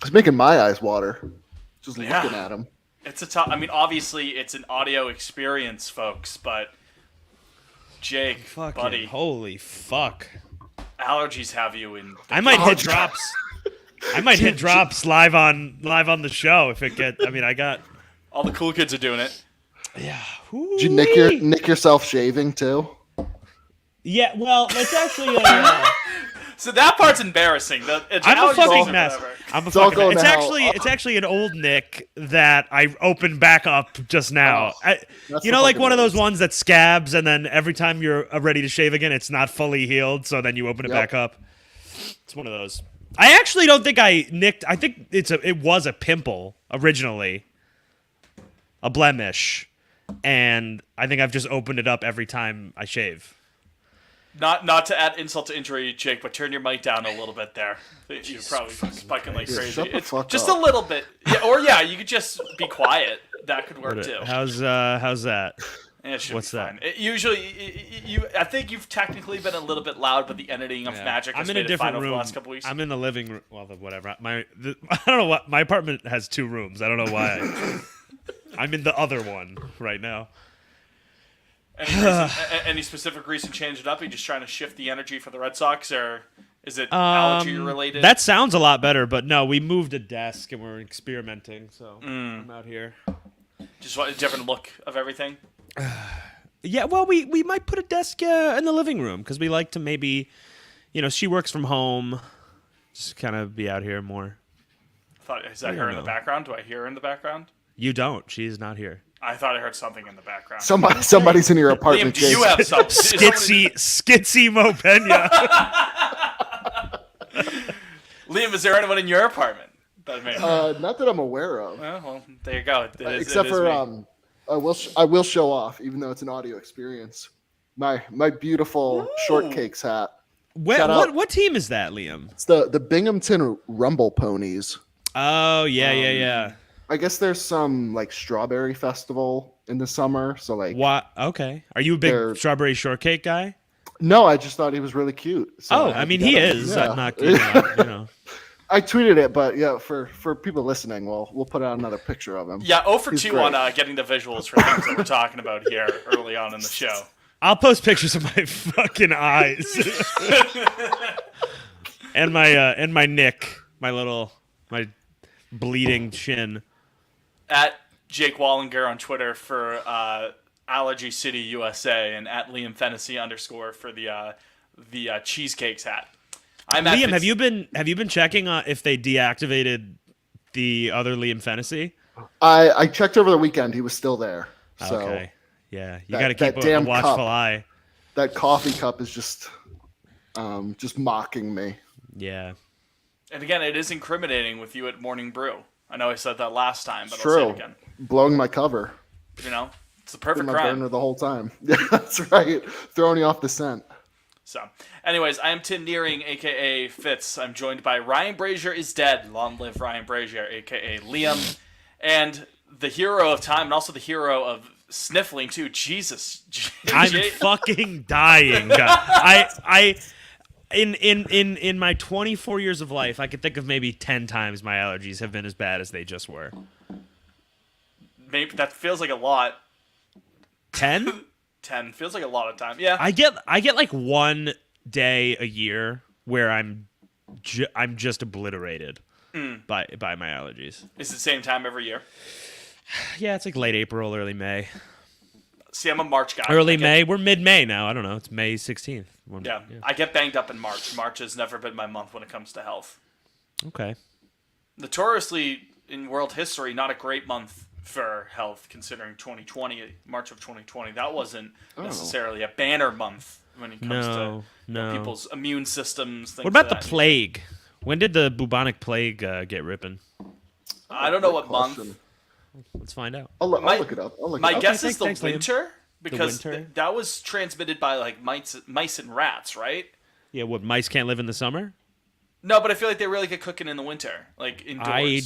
It's making my eyes water just looking at him. It's a tough. I mean, obviously, it's an audio experience, folks. But Jake, Fucking buddy, holy fuck! allergies have you in. I might hit drops. I might hit drops live on the show if it get. I mean, I got. All the cool kids are doing it. Yeah. Did you nick yourself shaving too? Yeah. Well, it's actually. So that part's embarrassing. I'm a fucking mess. I'm a all fucking going mess. to It's actually an old Nick that I opened back up just now. That's You the know, like fucking one of those worst. ones that scabs, and then every time you're ready to shave again, it's not fully healed. So then you open it Yep. back up. It's one of those. I actually don't think I nicked. I think it was a pimple originally, a blemish, and I think I've just opened it up every time I shave. Not to add insult to injury, Jake, but turn your mic down a little bit there. You're probably spiking like crazy. shut the It's fuck just up. a little bit. Yeah, or yeah, you could just be quiet. That could work too. How's that? Yeah, it should what's be that? fine. I think you've technically been a little bit loud, but the editing of Magic has I'm in a made it fine different over room. the last couple weeks. I'm in the living room. Well, whatever. I don't know what. My apartment has 2 rooms. I don't know why. I'm in the other one right now. Any specific reason to change it up? Are you just trying to shift the energy for the Red Sox, or is it allergy related? That sounds a lot better, but no, we moved a desk and we're experimenting, so I'm out here. Just want a different look of everything. Yeah, well, we might put a desk in the living room because we like to maybe, she works from home, just kind of be out here more. Is that her in the background? Do I hear her in the background? You don't. She's not here. I thought I heard something in the background. Somebody's in your Liam, apartment. do you Jason. have something? Skitsy Mo Pena. Liam, is there anyone in your apartment? Not that I'm aware of. Well, there you go. Except for I will show off, even though it's an audio experience. My beautiful shortcakes hat. Shout out. What team is that, Liam? It's the Binghamton Rumble Ponies. Oh yeah. I guess there's some like strawberry festival in the summer, so like. What? Okay. Are you a big strawberry shortcake guy? No, I just thought he was really cute. So I mean he is. Yeah. I'm not kidding. I tweeted it, but yeah, for people listening, we'll put out another picture of him. Yeah, 0 for He's 2 great. on getting the visuals for things that we're talking about here early on in the show. I'll post pictures of my fucking eyes and my nick, my bleeding chin. At Jake Wallinger on Twitter for Allergy City USA, and at Liam Fennessy _ for the cheesecakes hat. Liam, have you been checking if they deactivated the other Liam Fennessy? I checked over the weekend; he was still there. So Okay. Yeah, you got to that keep a damn watchful cup. eye. that coffee cup is just mocking me. Yeah. And again, it is incriminating with you at Morning Brew. I know I said that last time, but I'll say True. it again. Blowing my cover. It's the perfect My crime. burner the whole time. Yeah, that's right. Throwing you off the scent. So, anyways, I am Tim Nearing, a.k.a. Fitz. I'm joined by Ryan Brazier is dead. Long live Ryan Brazier, a.k.a. Liam. And the hero of time, and also the hero of sniffling, too. Jesus. I'm fucking dying. I in my 24 years of life, I could think of maybe 10 times my allergies have been as bad as they just were. Maybe that feels like a lot. 10? 10 feels like a lot of time. Yeah. I get like one day a year where I'm just obliterated by my allergies. Is it the same time every year? Yeah, it's like late April, early May. See, I'm a March guy. Early May. We're mid-May now. I don't know. It's May 16th. Yeah, I get banged up in March. March has never been my month when it comes to health. Okay. Notoriously, in world history, not a great month for health, considering 2020, March of 2020. That wasn't necessarily a banner month when it comes to people's immune systems. Things What about of the that plague? When did the bubonic plague get ripping? I don't know what month. Let's find out. I'll look it up. My guess is the thanks, Liam. winter, because winter? that was transmitted by like mice and rats, right? Yeah, what, mice can't live in the summer? No, but I feel like they really get cooking in the winter, like indoors. I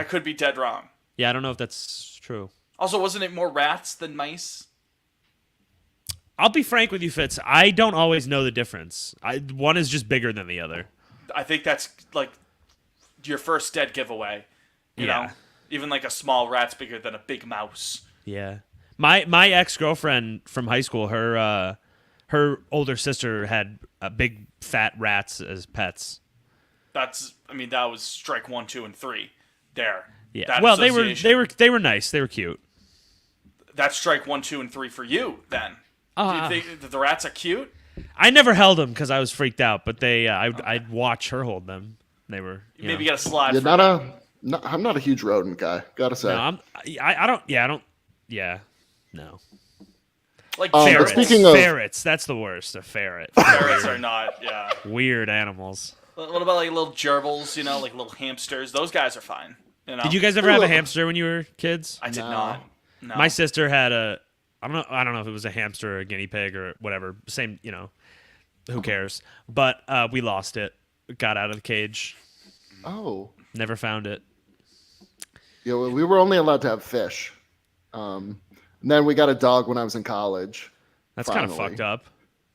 could be dead wrong. Yeah, I don't know if that's true. Also, wasn't it more rats than mice? I'll be frank with you, Fitz. I don't always know the difference. One is just bigger than the other. I think that's like your first dead giveaway. You Yeah. know, even like a small rat's bigger than a big mouse. Yeah. My ex-girlfriend from high school, her older sister had big fat rats as pets. That was strike 1, 2, and 3. There. Yeah. That Well, association. they were nice. They were cute. That's strike 1, 2, and 3 for you. Then. Do you think that the rats are cute? I never held them because I was freaked out, but I'd watch her hold them. They were Maybe you got to slide. Yeah, for I'm not a huge rodent guy. Gotta say. No, I don't. Yeah. No. like but ferrets. speaking of- Ferrets. That's the worst. A ferret. Ferrets are not. Yeah. Weird animals. What about like little gerbils? Like little hamsters. Those guys are fine. Did you guys ever have a hamster when you were kids? I did No. not. No. My sister had I don't know if it was a hamster or a guinea pig or whatever. Same, who cares? But we lost it. Got out of the cage. Oh. Never found it. Yeah, well, we were only allowed to have fish. And then we got a dog when I was in college. That's kind of Finally. fucked up.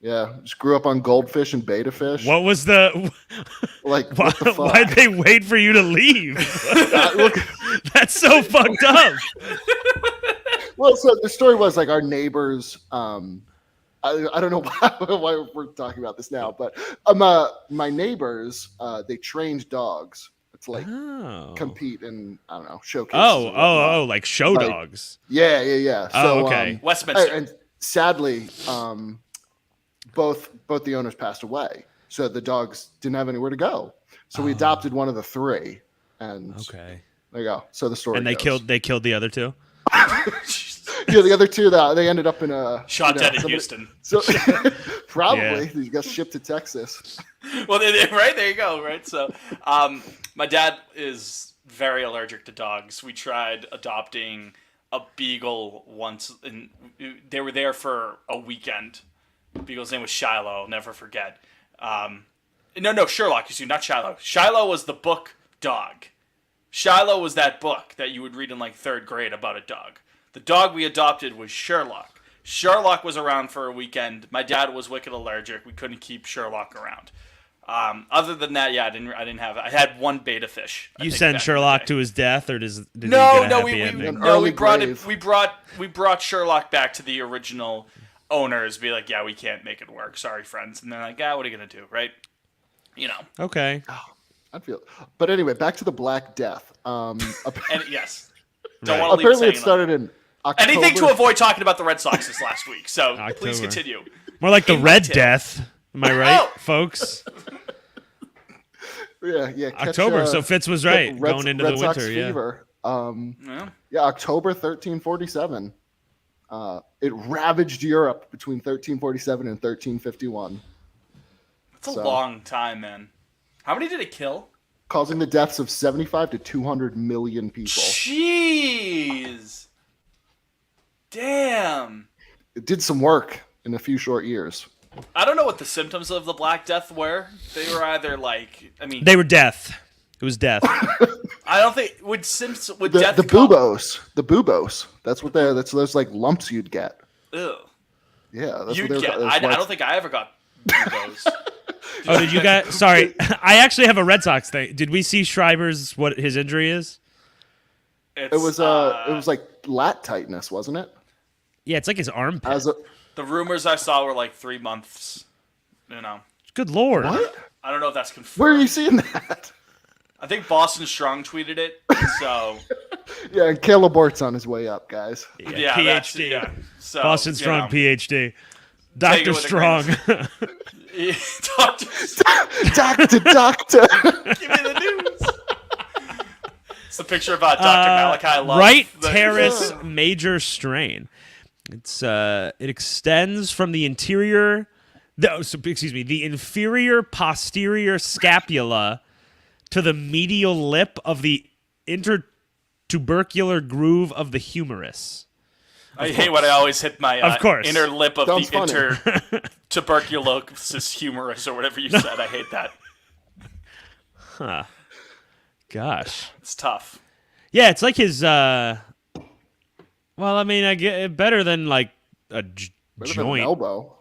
Yeah, just grew up on goldfish and betta fish. What was the? Like, what the fuck? Why'd they wait for you to leave? Look, That's so fucked up. well, so the story was like our neighbors. I don't know why we're talking about this now, but my neighbors they trained dogs to like Oh. compete in I don't know showcases. Oh, and whatnot. like show Like, dogs. Yeah. Oh, So, okay. Westminster. and sadly, both the owners passed away, so the dogs didn't have anywhere to go. So we adopted one of the three, and Okay. there you go. So the story. And they goes. killed the other two. Yeah, the other two that they ended up in a Shot dead in somebody- Houston. So probably Yeah. you got shipped to Texas. Well, right there you go. Right. So, my dad is very allergic to dogs. We tried adopting a beagle once, and they were there for a weekend. Beagle's name was Shiloh. I'll never forget. No, Sherlock. You see, not Shiloh. Shiloh was the book dog. Shiloh was that book that you would read in like 3rd grade about a dog. The dog we adopted was Sherlock. Sherlock was around for a weekend. My dad was wicked allergic. We couldn't keep Sherlock around. Other than that, yeah, I didn't have it. I had one beta fish. I You think, send back in the Sherlock day. to his death, or did he No, get a no, happy ending? An early grave. We brought Sherlock back to the original owners. Be like, yeah, we can't make it work. Sorry, friends. And they're like, what are you gonna do, right? Okay. I'd feel. But anyway, back to the Black Death. And yes, Right. don't want to leave Apparently, it it started in October. anything to avoid talking about the Red Sox this last week. So please October. continue. More like the In Red detail. Death. Am I right, Oh! folks? Yeah. Catch, October. So Fitz was right. Going into Red the Sox winter. Yeah. fever. Yeah. Yeah, October 1347. It ravaged Europe between 1347 and 1351, It's a So- long time, man. How many did it kill? causing the deaths of 75 to 200 million people. Jeez. Damn. It did some work in a few short years. I don't know what the symptoms of the Black Death were. They were either like, They were death. It was death. I don't think would death The come- buboes. That's what they're. That's those like lumps you'd get. Ugh. Yeah, that's You'd what they get. were. I don't think I ever got those. Oh, did you guys? Sorry, I actually have a Red Sox thing. Did we see Schreiber's what his injury is? It's, It was like lat tightness, wasn't it? Yeah, it's like his armpit. As a the rumors I saw were like 3 months. Good lord. what? I don't know if that's confirmed. Where are you seeing that? I think Boston Strong tweeted it. So Yeah, and Caleb Ort's on his way up, guys. yeah, that's- PhD. yeah. So Boston you Strong, know. PhD. Take it Dr. with a grain Strong. of- Doctor, Doctor. give me the news. It's the picture about Dr. Malachi Love. Right The- teres major strain. It extends from the interior. The inferior posterior scapula to the medial lip of the intertubercular groove of the humerus. I hate when I always hit my Of course. inner lip of Sounds the funny. intertuberculosis humerus or whatever you said. I hate that. Gosh. It's tough. Yeah, it's like his. Well, I mean, I get it better than like a Better than an joint. elbow.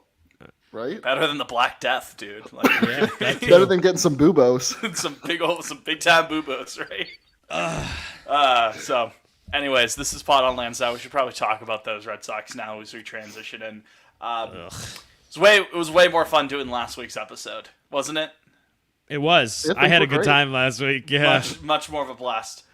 right? Better than the Black Death, dude. Like, Yeah, that Better too. than getting some boobos. some big time boobos, right? So, anyways, this is Pod on Lansdowne. We should probably talk about those Red Sox now as we transition in. It was way more fun doing last week's episode, wasn't it? It was. Yeah, I had a things were good great. time last week. Yeah. Much more of a blast.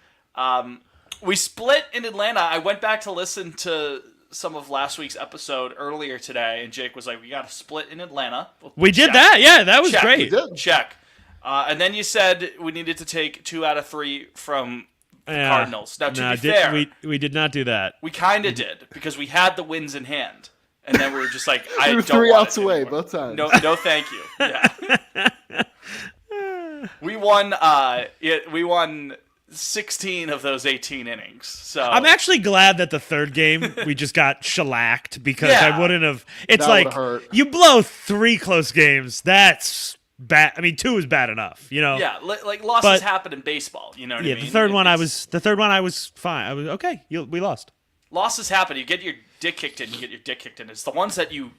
We split in Atlanta. I went back to listen to some of last week's episode earlier today, and Jake was like, "We got to split in Atlanta." Well, We did check. that. Yeah, that was Check. great. We did. Check. And then you said we needed to take 2 out of 3 from the Yeah. Cardinals. Now, to Nah, be fair, we did not do that. we kind of did because we had the wins in hand, and then we were just like, "I We were don't 3 want outs it away anymore. both times. No, thank you." Yeah. We won. We won 16 of those 18 innings. So I'm actually glad that the third game we just got shellacked because Yeah. I wouldn't have. It's That like would've hurt. you blow 3 close games. That's bad. I mean, 2 is bad enough. You know. yeah, like losses But- happen in baseball. You know what Yeah. I mean? The third one, It's- I was fine. I was okay. We lost. losses happen. You get your dick kicked in. You get your dick kicked in. It's the ones that you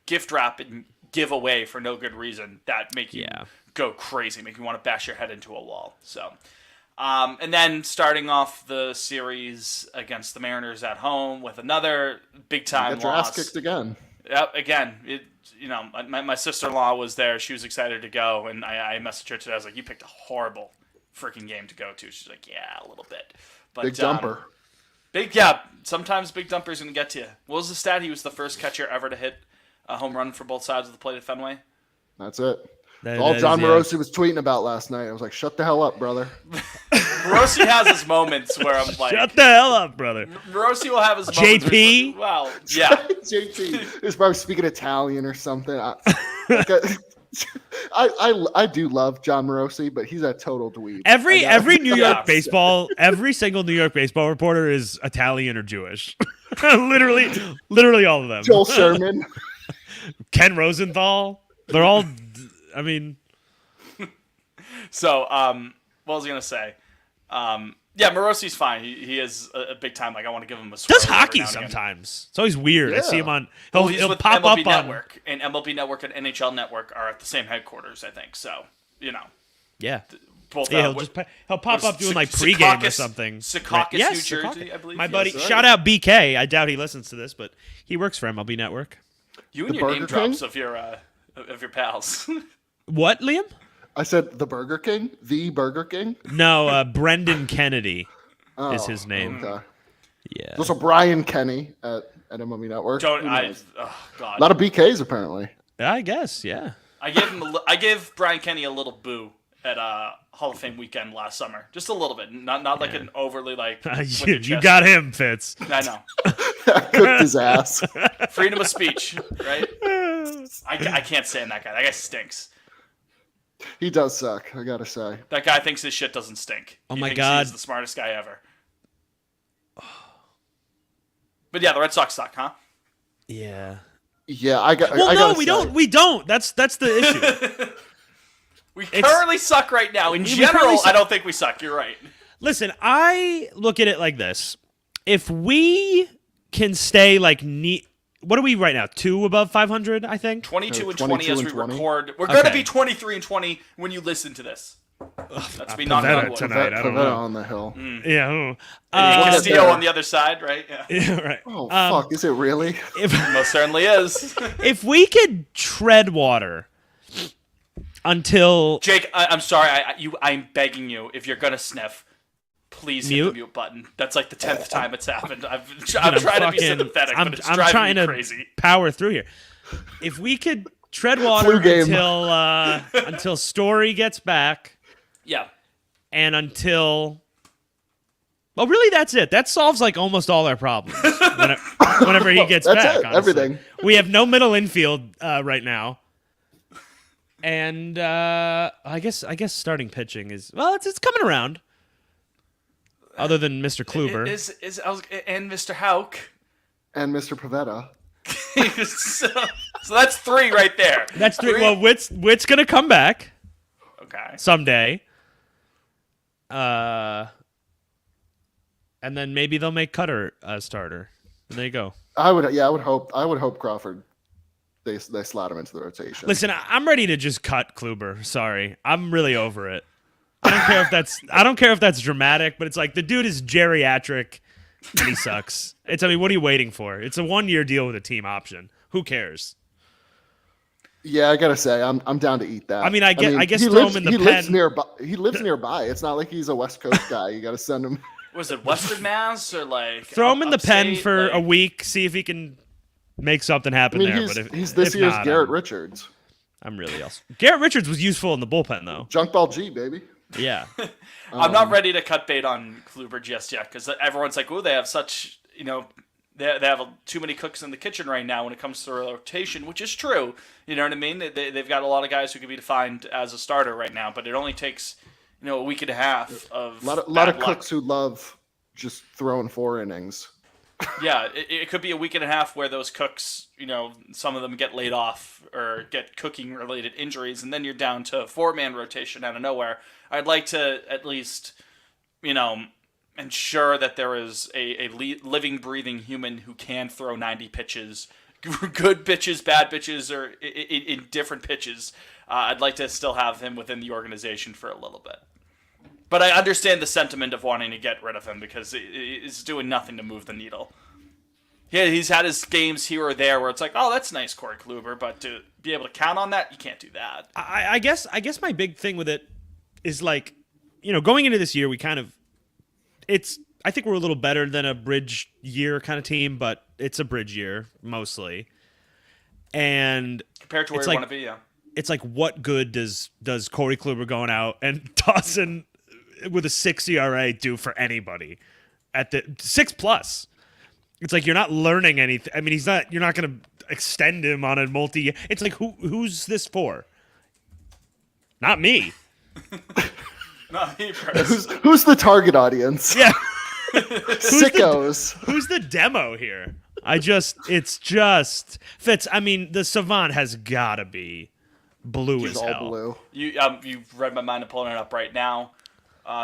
gift wrap and give away for no good reason that make you Yeah. go crazy, make you want to bash your head into a wall. So, and then starting off the series against the Mariners at home with another big time Get your ass loss. kicked again. Yep, again, my sister-in-law was there. She was excited to go, and I messaged her today. I was like, "You picked a horrible freaking game to go to." She's like, "Yeah, a little bit." But, Big dumper. Sometimes big dumper's gonna get to you. What was the stat? He was the first catcher ever to hit a home run for both sides of the plate at Fenway. That's it. That- All that is- John yeah. Morosi was tweeting about last night. I was like, shut the hell up, brother. Morosi has his moments where I'm like, Shut the hell up, brother. Morosi will have his moments. Where JP? it's like, wow, yeah. JT is probably speaking Italian or something. I do love John Morosi, but he's a total dweeb. Every New Yeah. York baseball, every single New York baseball reporter is Italian or Jewish. literally all of them. Joel Sherman. Ken Rosenthal. They're all. I mean, So, what was I gonna say? Yeah, Morosi's fine. He is a big time. Like I want to give him a. does swirl every hockey now and again. sometimes. It's always weird. I see Yeah. him on. Well, he's He'll with pop MLB up on. Network, and MLB Network and NHL Network are at the same headquarters, I think. So, Yeah. both. Yeah, he'll pop up doing like pregame or something. Secaucus, Yes, New Secaucus. Jersey, I believe. My buddy, right. shout out BK. I doubt he listens to this, but he works for MLB Network. You and The your name Burger King? drops of your pals. What, Liam? I said the Burger King. The Burger King. No, Brendan Kennedy Oh, is his name. Okay. Yeah. There's also Brian Kenny at MLB Network. Don't Who I? knows? Oh God. A lot of BKs apparently. I guess, yeah. I gave Brian Kenny a little boo at Hall of Fame weekend last summer, just a little bit, not like an overly like. with the you chest. got him, Fitz. I know. Cooked his ass. Freedom of speech, right? I can't stand that guy. That guy stinks. He does suck. I gotta say. That guy thinks his shit doesn't stink. Oh He my thinks God. he's the smartest guy ever. But yeah, the Red Sox suck, huh? Yeah. Yeah, I got. Well, I no, gotta we say, don't. We don't. That's the issue. We currently suck right now. In We currently general, suck. I don't think we suck. You're right. Listen, I look at it like this: if we can stay like what are we right now? 2 above 500, I think. 22 and 22 20 as and we 20. record. We're going to Okay. be 23 and 20 when you listen to this. That's me Pavetta knocking on wood. tonight. I don't Pavetta know. on the hill. Yeah. And Look at Castillo that. on the other side, right? Yeah. Yeah, right. Oh fuck! Is it really? If Most certainly is. if we could tread water until Jake, I'm sorry. I'm begging you. If you're going to sniff, please hit the Mute? mute button. That's like the 10th time it's happened. I'm I'm trying to be fucking- sympathetic, I'm, but it's I'm driving trying me to crazy. power through here. If we could tread water Flu game. until Story gets back Yeah. and until well, really that's it. That solves like almost all our problems. Whenever he gets That's back, it, honestly. everything. We have no middle infield right now. And I guess starting pitching is it's coming around. Other than Mr. Kluber. And Mr. Hauk. And Mr. Pavetta. so that's 3 right there. That's 3. Well, Witt's gonna come back Okay. someday. And then maybe they'll make Cutter a starter. And there you go. I would hope Crawford. they slot him into the rotation. Listen, I'm ready to just cut Kluber. Sorry, I'm really over it. I don't care if that's dramatic, but it's like the dude is geriatric and he sucks. I mean, what are you waiting for? It's a 1-year deal with a team option. Who cares? Yeah, I gotta say, I'm down to eat that. I mean, I guess he throw lives, him in the he pen. lives nearby. He lives nearby. It's not like he's a West Coast guy. You got to send him. Was it Western Mass or like Throw him in the pen upstate? for Like, a week, see if he can make something I happen mean, there. he's, But he's this if year's not, Garrett Richards. I'm really else. Garrett Richards was useful in the bullpen, though. Junk ball G, baby. Yeah. I'm not ready to cut bait on Kluber just yet because everyone's like, "Oh, they have such they have too many cooks in the kitchen right now when it comes to rotation," which is true. You know what I mean? They've got a lot of guys who could be defined as a starter right now, but it only takes a week and a half of A lot of bad luck. cooks who love just throwing 4 innings. Yeah, it could be a week and a half where those cooks, some of them get laid off or get cooking related injuries, and then you're down to 4-man rotation out of nowhere. I'd like to at least, ensure that there is a living, breathing human who can throw 90 pitches, good pitches, bad pitches, or in different pitches. I'd like to still have him within the organization for a little bit. But I understand the sentiment of wanting to get rid of him because it's doing nothing to move the needle. Yeah, he's had his games here or there where it's like, oh, that's nice, Corey Kluber, but to be able to count on that, you can't do that. I guess my big thing with it is like, going into this year, we kind of, I think we're a little better than a bridge year kind of team, but it's a bridge year mostly. And Compared to where you want to be, yeah. It's like, what good does Corey Kluber going out and tossing with a 6 ERA do for anybody at the 6+? It's like you're not learning anything. I mean, you're not going to extend him on a multi. It's like who's this for? Not me. Not me, first. Who's the target audience? Yeah. Sickos. Who's the demo here? It's just Fitz. I mean, the Savant has got to be blue He's as all hell. blue. You've read my mind. I'm pulling it up right now.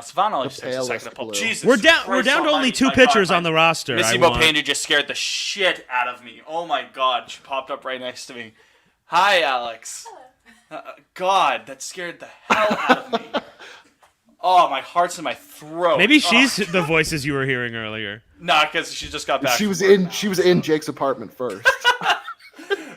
Savannah only just takes a second to pull. blue. Jesus, We're down Christ to only almighty. 2 My pitchers God, on the roster. Missy I want- Mopena just scared the shit out of me. Oh my God, she popped up right next to me. Hi, Alex. God, that scared the hell out of me. Oh, my heart's in my throat. Maybe she's the voices you were hearing earlier. Nah, because she just got back. She from was work. in Jake's apartment first.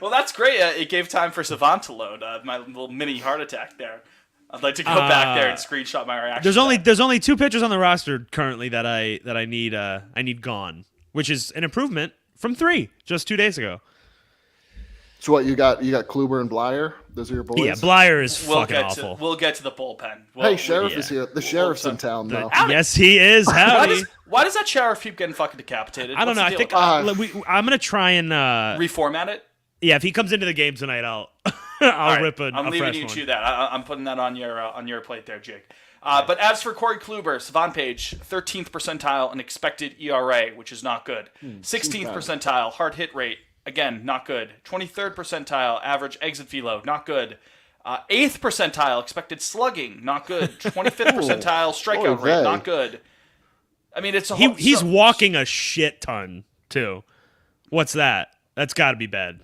Well, that's great. It gave time for Savant to load. My little mini heart attack there. I'd like to go back there and screenshot my reaction. There's only 2 pitchers on the roster currently that I need gone, which is an improvement from 3 just 2 days ago. So what you got? You got Kluber and Blyer. Those are your boys. Yeah, Blyer is fucking awful. We'll get to the bullpen. Hey, Sheriff yeah. is here. The sheriff's in town, though. Yes, he is. Why Howdy. does that sheriff keep getting fucking decapitated? I don't know. What's I the think deal with I'm gonna try and that? Reformat it. yeah. If he comes into the game tonight, I'll All right, rip I'm a leaving fresh you one. to that. I'm putting that on your plate there, Jake. But as for Corey Kluber, Savant Page, 13th percentile in expected ERA, which is not good. 16th percentile hard hit rate, again, not good. 23rd percentile average exit velo, not good. 8th percentile expected slugging, not good. 25th percentile strikeout rate, not good. I mean, it's a whole, He's walking a shit ton too. What's that? That's got to be bad.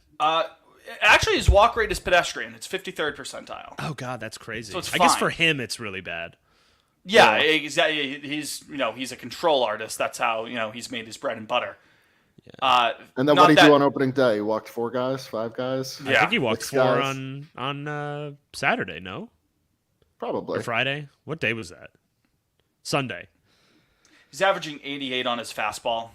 Actually, his walk rate is pedestrian. It's 53rd percentile. Oh God, that's crazy. So it's I guess fine. for him, it's really bad. Yeah, exactly. He's a control artist. That's how he's made his bread and butter. And then what did he do on opening day? He walked 4 guys, 5 guys? I think he walked 6 4 guys. on Saturday. No, Probably. or Friday. What day was that? Sunday. He's averaging 88 on his fastball.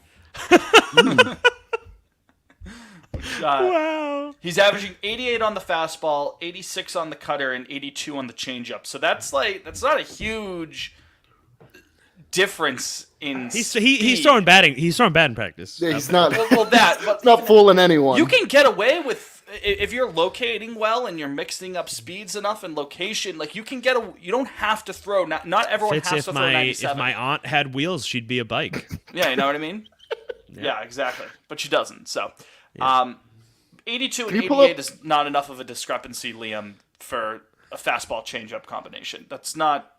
Wow. He's averaging 88 on the fastball, 86 on the cutter, and 82 on the changeup. So that's not a huge difference in He's speed. throwing batting. He's throwing batting practice. Yeah, he's not. Well, that, but He's not fooling anyone. you can get away with if you're locating well and you're mixing up speeds enough and location. Like you can you don't have to throw. Not everyone Fitz, has if to throw my 97. if my aunt had wheels, she'd be a bike. Yeah, you know what I mean? Yeah, exactly. But she doesn't. So, 82 and Can you pull 88 up- is not enough of a discrepancy, Liam, for a fastball changeup combination. That's not,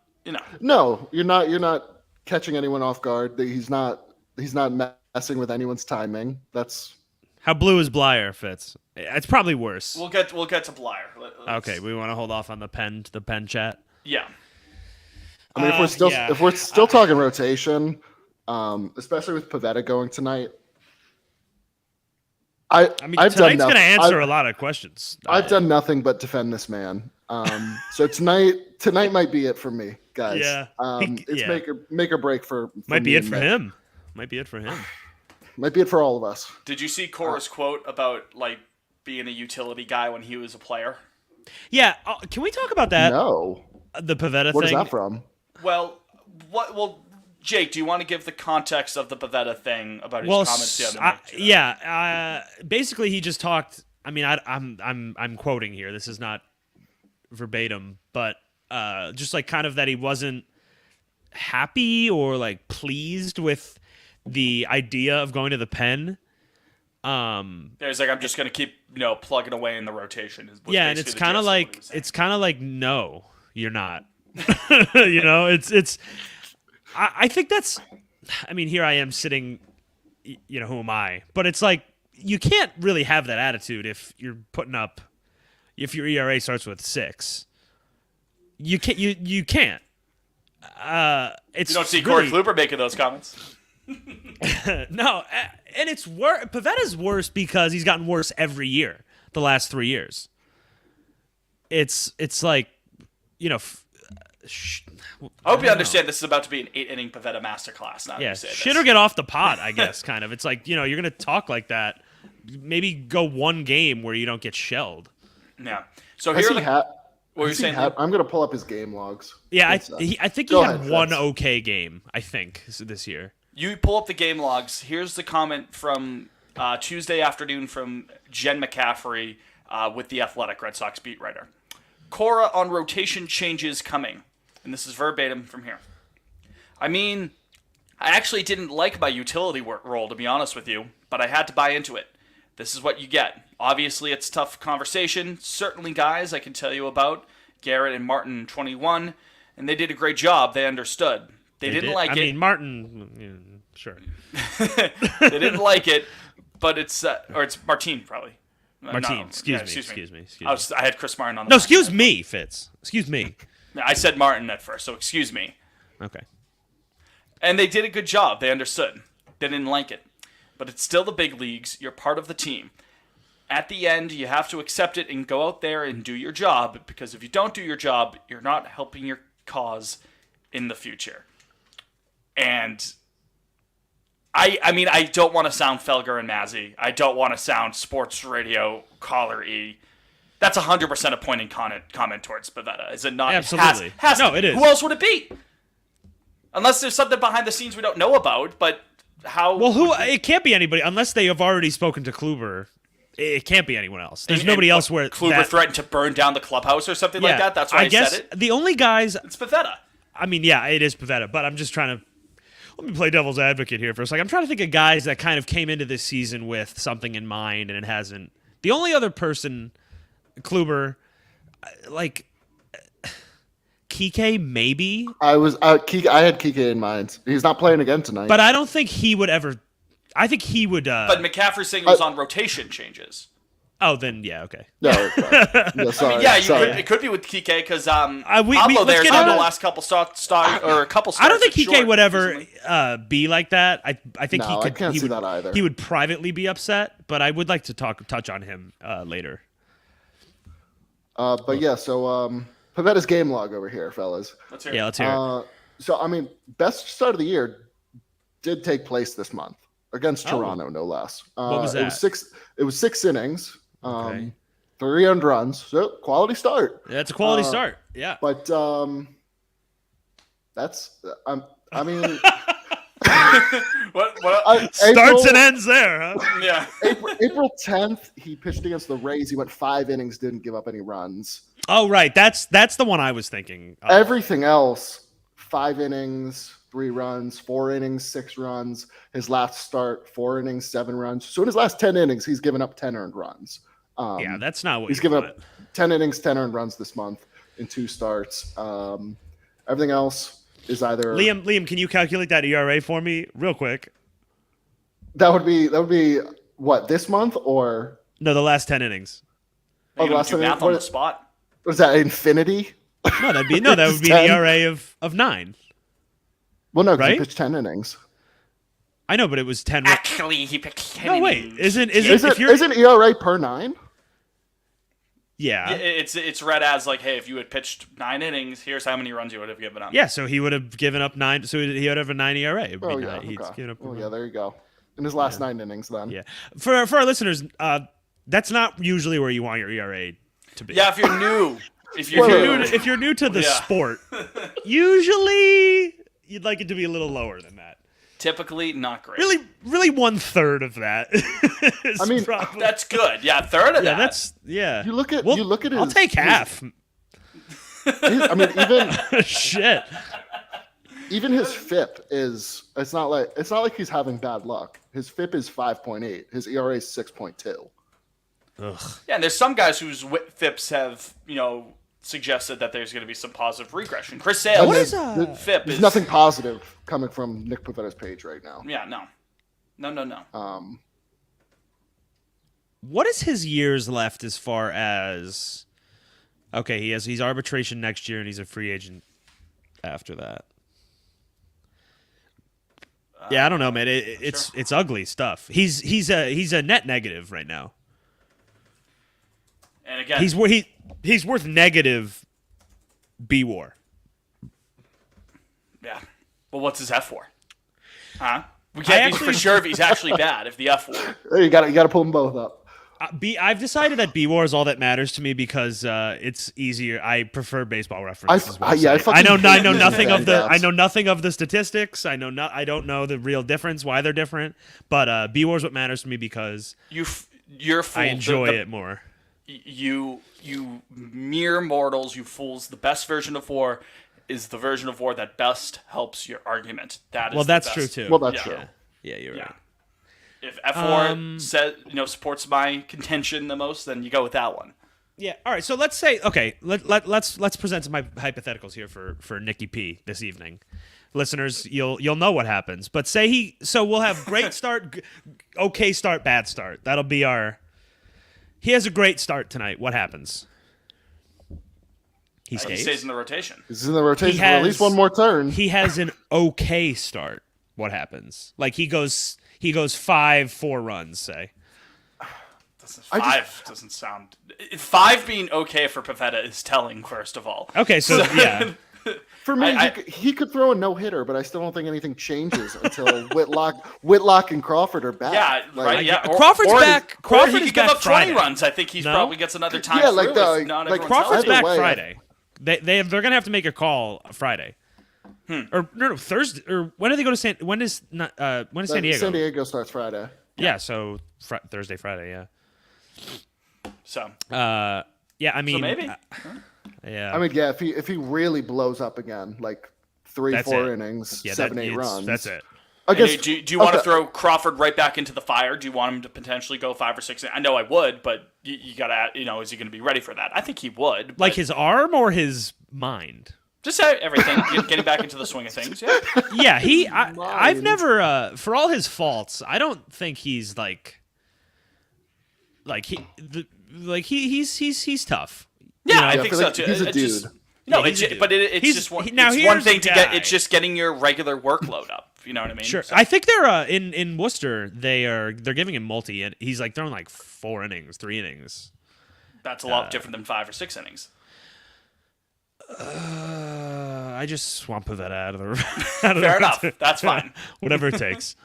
No, you're not catching anyone off guard. He's not messing with anyone's timing. That's How blue is Blyer, Fitz? It's probably worse. We'll get to Blyer. Okay, we want to hold off on the pen chat. Yeah. I mean, if we're still talking rotation, especially with Pavetta going tonight, I've tonight's done going to nothing. answer a lot of questions. I've done nothing but defend this man. So tonight might be it for me, guys. Yeah. It's make or break for Might be me it and for Nick. him. Might be it for him. Might be it for all of us. Did you see Cora's quote about like being a utility guy when he was a player? Yeah. Can we talk about that? No. The Pavetta What is thing. that from? Well, Jake, do you want to give the context of the Pavetta thing about his comments the other night? Yeah. Basically, he just talked. I mean, I'm quoting here. This is not verbatim, but just like kind of that he wasn't happy or like pleased with the idea of going to the pen. There's like I'm just gonna keep plugging away in the rotation. Yeah, and it's kind of like no, you're not. It's. I think that's. I mean, here I am sitting. Who am I? But it's like you can't really have that attitude if you're putting up. If your ERA starts with 6, you can't. You can't. It's you don't see really, Corey Kluber making those comments. No, and it's worse. Pavetta's worse because he's gotten worse every year the last 3 years. It's like, I hope you understand this is about to be an 8-inning Pavetta masterclass. Now yeah, you say shit this. or get off the pot, I guess. Kind of. It's like you're gonna talk like that. Maybe go one game where you don't get shelled. Yeah. So Has here, he had- what were you has he saying? had- I'm gonna pull up his game logs. Yeah, I What's that? think he Go had ahead, one Fitz. okay game. I think this year. You pull up the game logs. Here's the comment from Tuesday afternoon from Jen McCaffrey with the Athletic Red Sox beat writer. Cora on rotation changes coming. And this is verbatim from here. I mean, I actually didn't like my utility role, to be honest with you, but I had to buy into it. This is what you get. Obviously, it's tough conversation. Certainly, guys, I can tell you about Garrett and Martin 21, and they did a great job. They understood. They didn't like it. I mean, Martin, sure. They didn't like it, but it's Martine probably. Martin, No, excuse me. I had Chris Martin on the No, line. excuse me, Fitz. Excuse me. I said Martin at first, so excuse me. Okay. And they did a good job. They understood. They didn't like it. But it's still the big leagues. You're part of the team. At the end, you have to accept it and go out there and do your job, because if you don't do your job, you're not helping your cause in the future. And I mean, I don't want to sound Felger and Mazzy. I don't want to sound sports radio caller-y. That's 100% a pointing comment towards Pavetta, is it not? Absolutely. No, it is. Who else would it be? Unless there's something behind the scenes we don't know about, but how... Well, it can't be anybody, unless they have already spoken to Kluber. It can't be anyone else. There's nobody else where Kluber threatened to burn down the clubhouse or something like that. That's why I guess said it. the only guys... It's Pavetta. I mean, yeah, it is Pavetta, but I'm just trying to... Let me play devil's advocate here for a second. I'm trying to think of guys that kind of came into this season with something in mind, and it hasn't. The only other person, Kluber, like Kike, maybe. I had Kike in mind. He's not playing again tonight. But I don't think he would ever. I think he would. But McCaffrey's saying it was on rotation changes. Oh, then yeah, okay. No, yeah, sorry. It could be with Kike because Pablo let's there's get on into- the last couple starts. I don't think Kike would ever be like that. I think No, he could. I can't he see would, that either. He would privately be upset, but I would like to touch on him later. But yeah, so Pavetta's game log over here, fellas. Let's hear Yeah, it. let's hear it. So I mean, best start of the year did take place this month against Toronto, no less. What was that? It was 6 innings. Okay. 3 earned runs. So quality start. That's a quality start. Yeah. But that's I mean What? Starts and ends there, huh? Yeah. April 10th, he pitched against the Rays. He went 5 innings, didn't give up any runs. Oh, right. That's the one I was thinking. Everything else, 5 innings, 3 runs, 4 innings, 6 runs. His last start, 4 innings, 7 runs. So in his last 10 innings, he's given up 10 earned runs. Yeah, that's not what He's you given want. up 10 innings, 10 earned runs this month in 2 starts. Everything else is either Liam, can you calculate that ERA for me real quick? that would be What, this month or No, the last 10 innings. Are you Oh, gonna last do time- math on the what- spot? was that infinity? No, that would be the It's 10. ERA of 9. Well, no, because Right? he pitched 10 innings. I know, but it was 10. Actually, he picked 10 No, wait. innings. Isn't Is if it you're isn't ERA per 9? Yeah. It's read as like, hey, if you had pitched 9 innings, here's how many runs you would have given up. Yeah, so he would have given up 9. So he would have a 9 ERA. It would be Oh yeah, He's okay. given up. Oh yeah, there you go. In his last 9 innings, then. Yeah. For our listeners, that's not usually where you want your ERA to be. Yeah, if you're new, if you're Well, new, If you're new to the Yeah. sport, usually you'd like it to be a little lower than that. typically not great. Really 1/3 of that. Is I mean, probably, That's good. Yeah, third of yeah, that. that's yeah. You look at Well, you look at his. I'll take half. I mean, Shit. even his FIP is. It's not like he's having bad luck. His FIP is 5.8. His ERA is 6.2. Ugh. Yeah, and there's some guys whose FIPs have, suggested that there's going to be some positive regression. Chris Sale's What is FIP There's is nothing positive coming from Nick Pavetta's page right now. Yeah, no. What is his years left as far as? Okay, he's arbitration next year and he's a free agent after that. Yeah, I don't know, man. It's ugly stuff. He's a net negative right now. And again, He's worth negative B-WAR. yeah. Well, what's his F for? Huh? We can't be for sure if he's actually bad. If the F for. You got to pull them both up. I've decided that B-WAR is all that matters to me because it's easier. I prefer Baseball Reference. is what I'm yeah, I saying. fucking I hate know these nothing of the. stats. I know nothing of the statistics. I don't know the real difference, why they're different. But B-WAR is what matters to me because You're fooled. I enjoy it more. You mere mortals, you fools. The best version of war is the version of war that best helps your argument. That is Well, the that's best. true too. Well, that's Yeah. true. Yeah, you're Yeah. right. If F4 says supports my contention the most, then you go with that one. Yeah. All right. So let's say let's present some hypotheticals here for Nicky P this evening. Listeners, you'll know what happens. But so we'll have great start, okay start, bad start. That'll be our. He has a great start tonight. What happens? He He stays in the rotation. He's in the rotation for has- at least one more turn. He has an okay start. What happens? Like he goes 5-4 runs, say. Five doesn't sound. 5 being okay for Pavetta is telling. First of all, Okay, so yeah. For me, he could throw a no hitter, but I still don't think anything changes until Whitlock and Crawford are back. yeah, right, yeah. Crawford's back. Or Crawford he is could give back up 20 Friday. runs. I think he No? probably gets another time. Yeah, like through the- if not like everyone's Crawford's healthy. back way, Friday. They're gonna have to make a call Friday. Or no, Thursday. Or when do they go to San? When is San Diego? San Diego starts Friday. Yeah, so Thursday, Friday. Yeah. So Yeah, I mean, maybe. yeah. I mean, yeah, if he really blows up again, like 3-4 That's it. innings, yeah, 7-8 runs. That's it. I And guess. do you want to okay. throw Crawford right back into the fire? Do you want him to potentially go 5 or 6? I know I would, but you gotta, is he going to be ready for that? I think he would. Like but his arm or his mind? just everything, getting back into the swing of things. Yeah, Yeah, I've Mind. never, for all his faults, I don't think he's he's tough. yeah, I Yeah, think I feel so like too. he's a It's just- dude. no, Yeah, he's a dude. it's He's- just one. now It's here's one the thing to guy. get. It's just getting your regular workload up. You know what I mean? Sure. So- I think they're in Worcester. They're giving him multi, and he's like throwing like 4 innings, 3 innings. that's a lot different than 5 or 6 innings. I just swamp that out of the. Fair enough. That's fine. Whatever it takes.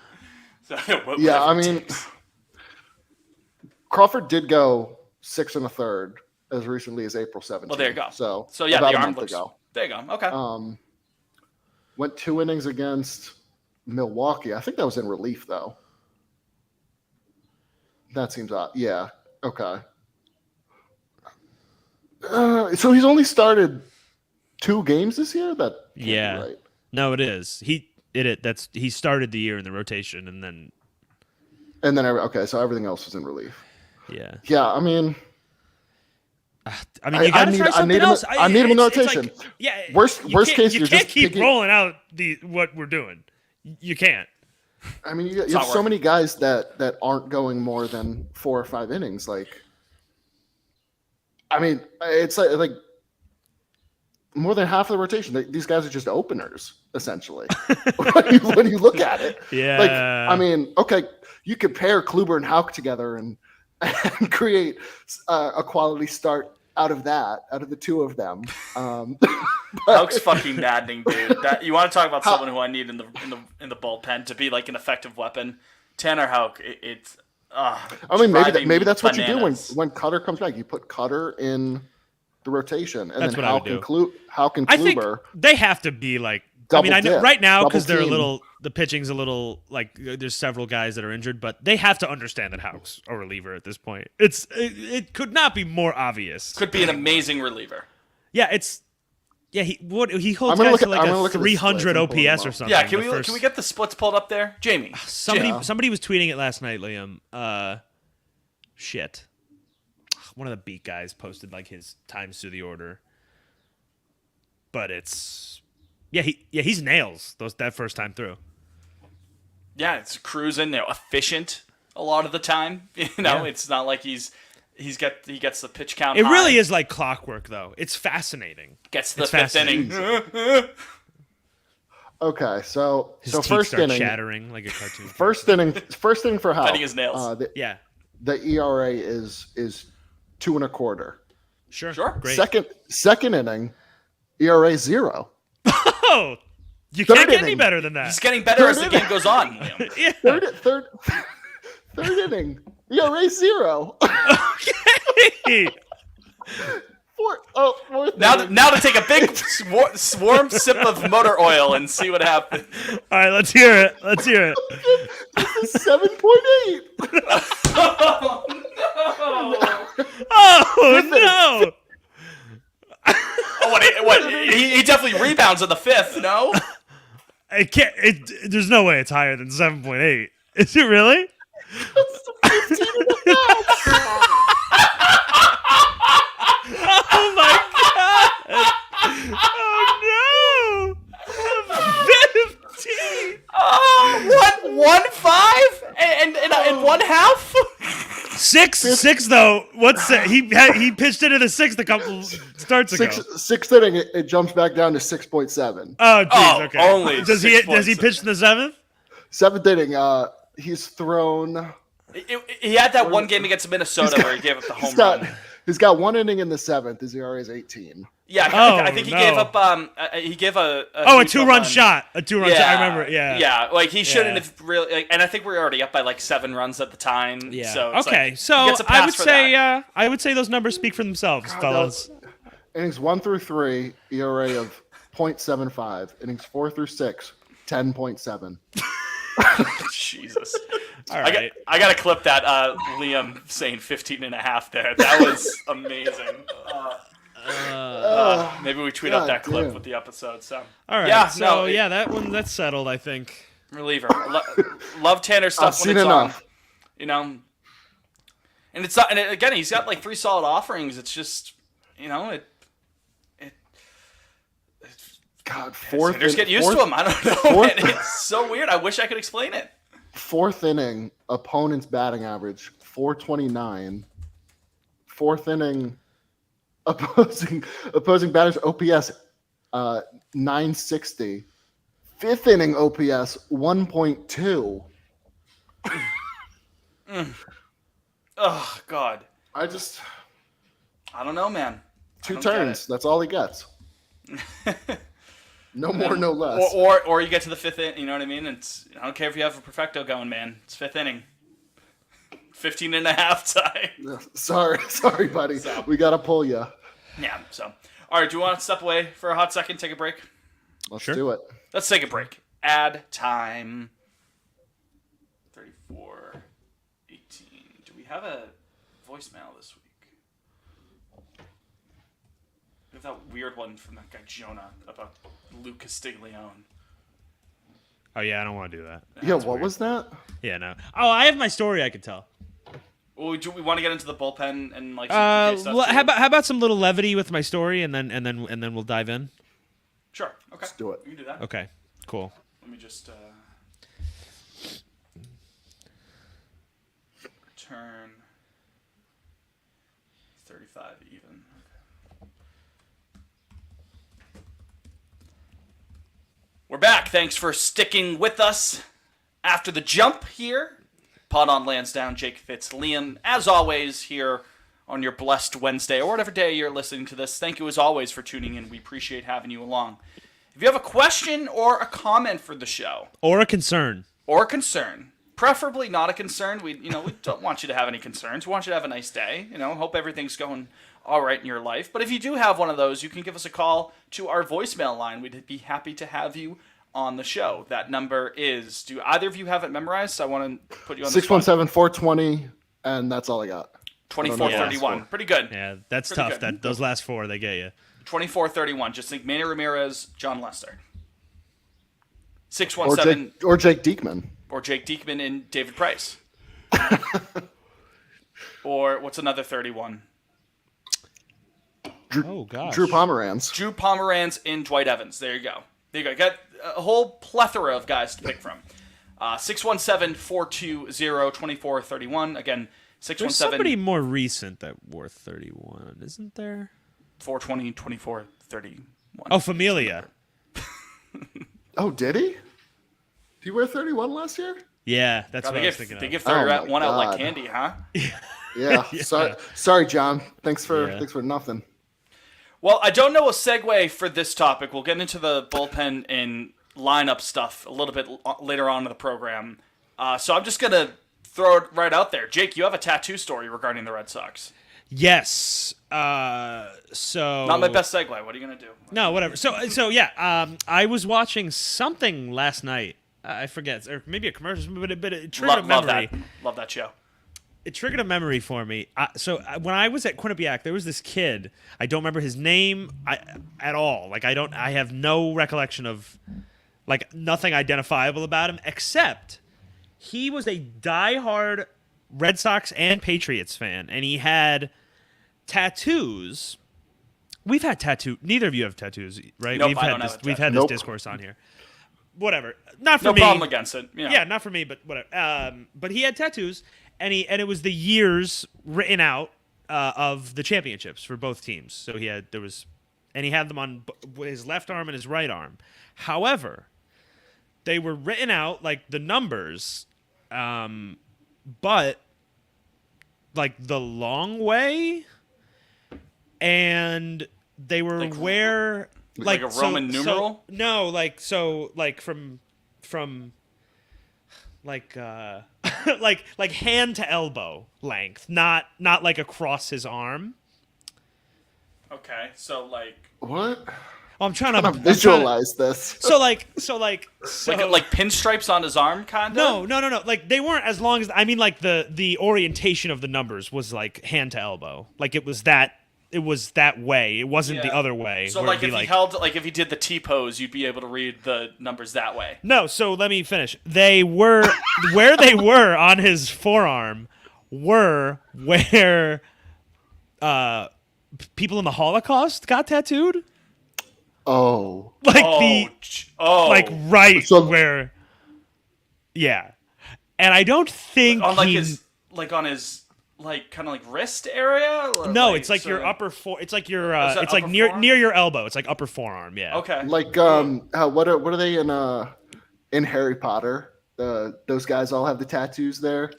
So, Yeah, I whatever it mean, takes. Crawford did go 6 1/3 as recently as April 17th. Well, there you go. So yeah, about the a arm month looks. ago. There you go. Okay. Went 2 innings against Milwaukee. I think that was in relief though. That seems odd. Yeah. Okay. So he's only started 2 games this year. That can't be Yeah. right. No, it is. He started the year in the rotation, and then And then okay, so everything else was in relief. yeah. Yeah, I mean, I mean, you gotta need- try I something need him- else. I need him in it's rotation. like, yeah. Worst you case, you you're can't just keep picking- rolling out what we're doing. You can't. I mean, you not have so working. many guys that aren't going more than 4 or 5 innings. Like, I mean, it's like more than half of the rotation. These guys are just openers, essentially. when you look at it, Yeah. like, I mean, okay, you could pair Kluber and Houck together and create a quality start out of the two of them. Houck's fucking maddening, dude. You want to talk about someone who I need in the bullpen to be like an effective weapon? Tanner Houck. It's. I mean, driving maybe me that's what you do bananas. when Cutter comes back. You put Cutter in the rotation, and That's then what I would Houck and I think Kluber. they have to be like. Double I know dip, right now double because they're a team. little. The pitching's a little like there's several guys that are injured, but they have to understand that Houck's a reliever at this point. It could not be more obvious. Could be an amazing reliever. Yeah, he holds I'm gonna guys look to at- like I'm gonna a look at the 300 splits and pull them OPS or up. something. Yeah, can the first- we get the splits pulled up there, Jamie? Somebody was tweeting it last night, Liam. Shit. One of the beat guys posted like his times through the order. But it's he's nails that first time through. Yeah, it's cruising, efficient a lot of the time. Yeah. It's not like he gets the pitch count. It high, really is like clockwork though. It's fascinating. gets to the it's fifth inning. Okay, so His so teeth first start inning, chattering like a cartoon. first inning for Houck. Biting his nails. Yeah. The ERA is 2.25. Sure. Sure. Great. Second inning, ERA 0. Oh, you Third can't get any inning. better than that. He's getting better as the Third game goes on. Liam. Yeah. Third inning, ERA 0. Hey. Fourth Now inning, to take a big swarm sip of motor oil and see what happens. All right, let's hear it. 7.8. Oh no! Oh, what? He definitely rebounds in the fifth. No. It can't. There's no way it's higher than 7.8. Is it really? Oh my god! Oh no! 15. What? 1-5 and 1/2. Six though. He pitched into the sixth a couple starts ago. Sixth inning, it jumps back down to 6.7. Oh, geez, Oh, okay. only does he 6.6. pitch in the seventh? Seventh inning, he's thrown. He had that one game against Minnesota where he gave up the home run. He's got 1 inning in the seventh. His ERA is 18. Yeah, Oh, I think he no. gave up. He gave a Oh, a huge home 2-run run. shot. A 2-run shot. I remember. Yeah. Yeah, like he shouldn't Yeah. have really. And I think we were already up by like 7 runs at the time. Yeah. So it's okay. like, So he gets a I pass would for say that. I would say those numbers speak for themselves, fellas. Innings 1 through 3, ERA of 0.75. Innings 4 through 6, 10.7. Jesus. All right. I got to clip that Liam saying 15.5 there. That was amazing. Maybe we tweet out God that clip damn. with the episode. So All right. Yeah, so no, yeah, that's settled. I think. reliever. Love Tanner I've stuff when seen it's enough. on. And it's not. And again, he's got like 3 solid offerings. It's just it. God, fourth. Hitters get used fourth, to him. I don't know. fourth- Man. It's so weird. I wish I could explain it. Fourth inning, opponent's batting average 429. Fourth inning, opposing batters OPS 960. Fifth inning OPS 1.2. Oh God. I just I don't know, man. 2 don't get turns. That's all he gets. No more, no less. Or you get to the 5th inning. You know what I mean? I don't care if you have a perfecto going, man. It's 5th inning. 15.5 time. Sorry, buddy. We gotta pull you. Yeah. So, all right. Do you want to step away for a hot second? Take a break. Let's Sure. do it. Let's take a break. Add time. 34, 18. Do we have a voicemail this week? We have that weird one from that guy Jonah about Luke Castiglione. Oh yeah, I don't want to do that. Yeah, what was that? Yeah, no. Oh, I have my story I could tell. Well, do we want to get into the bullpen and like some PK stuff? How too? about some little levity with my story, and then we'll dive in. Sure. Okay. Let's do it. We can do that. Okay, cool. Let me just. turn. 35 even. We're back. Thanks for sticking with us after the jump here. Pod on Lansdowne, Jake Fitz, Liam, as always, here on your blessed Wednesday or whatever day you're listening to this. Thank you as always for tuning in. We appreciate having you along. If you have a question or a comment for the show, Or a concern. preferably not a concern. We don't want you to have any concerns. We want you to have a nice day. Hope everything's going all right in your life. But if you do have one of those, you can give us a call to our voicemail line. We'd be happy to have you on the show. That number is, do either of you have it memorized? I want to put you on the spot. 617-420, and that's all I got. 2431. Pretty good. Yeah, that's Pretty tough. good. Those last four, they get you. 2431. Just think Manny Ramirez, John Lester. Or 617 Jake Diekman. or Jake Diekman and David Price. Or what's another 31? Oh, gosh. Drew Pomeranz. Drew Pomeranz and Dwight Evans. There you go. Got a whole plethora of guys to pick from. 617-420-2431. Again, There's 617 somebody more recent that wore 31, isn't there? 420 2431. Oh, Familia. Oh, did he? Did he wear 31 last year? Yeah, that's God, what they I was give, thinking they of. give Oh 31 my out like God. candy, huh? Yeah. Sorry, John. Thanks for nothing. Well, I don't know a segue for this topic. We'll get into the bullpen and lineup stuff a little bit later on in the program. So I'm just going to throw it right out there. Jake, you have a tattoo story regarding the Red Sox. Yes. So Not my best segue. What are you going to do? No, whatever. So yeah. I was watching something last night. I forget, or maybe a commercial, but it triggered a memory. Love that show. It triggered a memory for me. When I was at Quinnipiac, there was this kid. I don't remember his name at all. I have no recollection of, nothing identifiable about him, except he was a diehard Red Sox and Patriots fan, and he had tattoos. We've had tattoos. Neither of you have tattoos, right? Nope, we've I had don't this. have a We've tattoo. had this Nope. discourse on here. Whatever. Not for No me. problem against it. Yeah, not for me, but whatever. But he had tattoos, and it was the years written out of the championships for both teams. So he had them on his left arm and his right arm. However, they were written out like the numbers, but like the long way, and they were Like- where Like a Roman numeral? No, from like like hand to elbow length, not like across his arm. Okay, so like What? Oh, I'm trying I'm to trying to visualize this. like pinstripes on his arm, kind of. No. Like they weren't as long as like the orientation of the numbers was like hand to elbow. Like it was that way. It wasn't the Yeah. other way. So where like it'd if be he held, like if he did the T pose, you'd be able to read the numbers that way. No, so let me finish. They were where they were on his forearm were where people in the Holocaust got tattooed. Oh. Like like right So- where. Yeah, and I don't think on like he- his kind of like wrist area. Or No, it's like so- your upper it's like your is that it's like upper near forearm? near your elbow. It's like upper forearm. Yeah. Okay. Like what are they in Harry Potter? Those guys all have the tattoos there.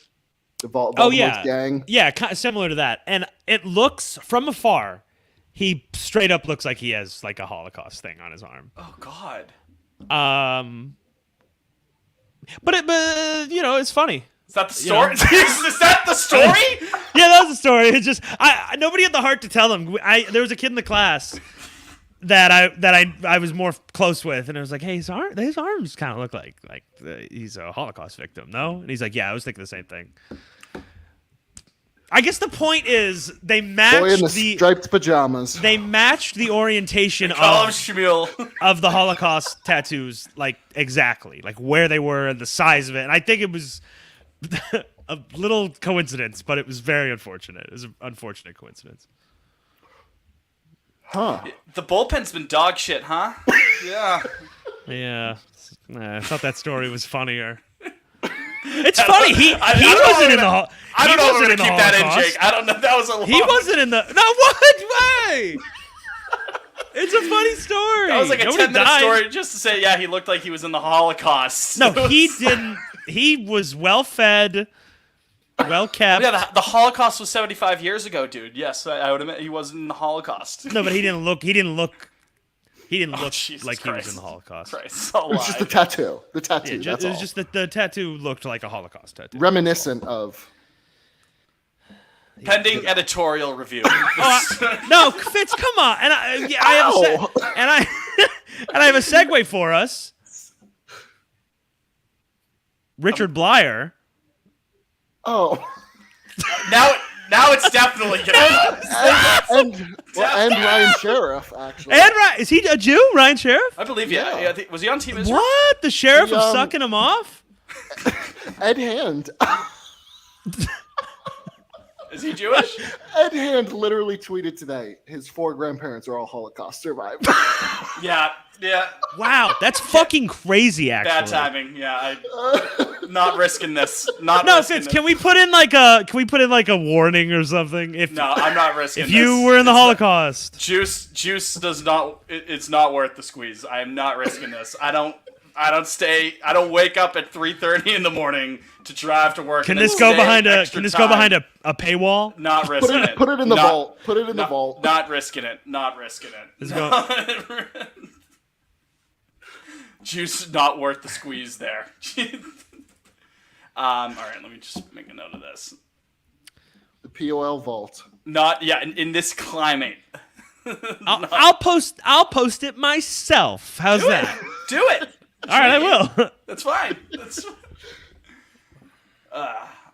The Voldemort's gang. Yeah, kind of similar to that. And it looks from afar, he straight up looks like he has like a Holocaust thing on his arm. Oh God. But it's funny. Is that the story? Is that the story? Yeah, that was the story. It's just nobody had the heart to tell him. There was a kid in the class that I was more close with, and I was like, "Hey, his arms kind of look like he's a Holocaust victim, no?" And he's like, "Yeah, I was thinking the same thing." I guess the point is they Boy in matched the the striped pajamas. they matched the orientation Call him of Shmuel. of the Holocaust tattoos, like exactly, like where they were and the size of it. And I think it was a little coincidence, but it was very unfortunate. It was an unfortunate coincidence. Huh. The bullpen's been dog shit, huh? Yeah. Yeah, I thought that story was funnier. It's funny. He wasn't in the. I don't know if we're in gonna the keep that in, Holocaust. Jake. I don't know. That was a long. He wasn't in the. No, what way? It's a funny story. That was like a Nobody 10-minute died. story just to say, yeah, he looked like he was in the Holocaust. No, he didn't. He was well fed, well kept. Yeah, the Holocaust was 75 years ago, dude. Yes, I would admit he wasn't in the Holocaust. No, but he didn't look. Jesus like he was Christ. in the Holocaust. Christ, It was just the tattoo. The tattoo. Yeah, that's it all. was just that the tattoo looked like a Holocaust tattoo. Reminiscent of. Pending editorial review. No, Fitz, come on. And I have Ow! and I have a segue for us. Richard Blyer. Oh. now it's definitely gonna. and Ryan Sheriff, actually. And is he a Jew, Ryan Sheriff? I believe, Yeah. yeah. Was he on Team Israel? What? The sheriff He, of sucking him off? Ed Hand. Is he Jewish? Ed Hand literally tweeted today his 4 grandparents are all Holocaust survivors. Yeah. Wow, that's fucking crazy. Actually, Bad timing. Yeah, I'm not risking this. Not No, risking Fitz, this. can we put in like a warning or something? If No, I'm not risking if this. you were in the It's not- Holocaust, Juice does not. It's not worth the squeeze. I am not risking this. I don't wake up at 3:30 in the morning to drive to work. can and then this go stay behind extra time. a paywall? Not risking it. Put it in the Not- vault. Put it in the not- vault. Not risking it. Not risking it. Let's go. Juice not worth the squeeze there. All right, let me just make a note of this. The POL vault. Not in this climate. I'll post it myself. How's Do that? it. Do it. All right, I will. That's fine. That's. All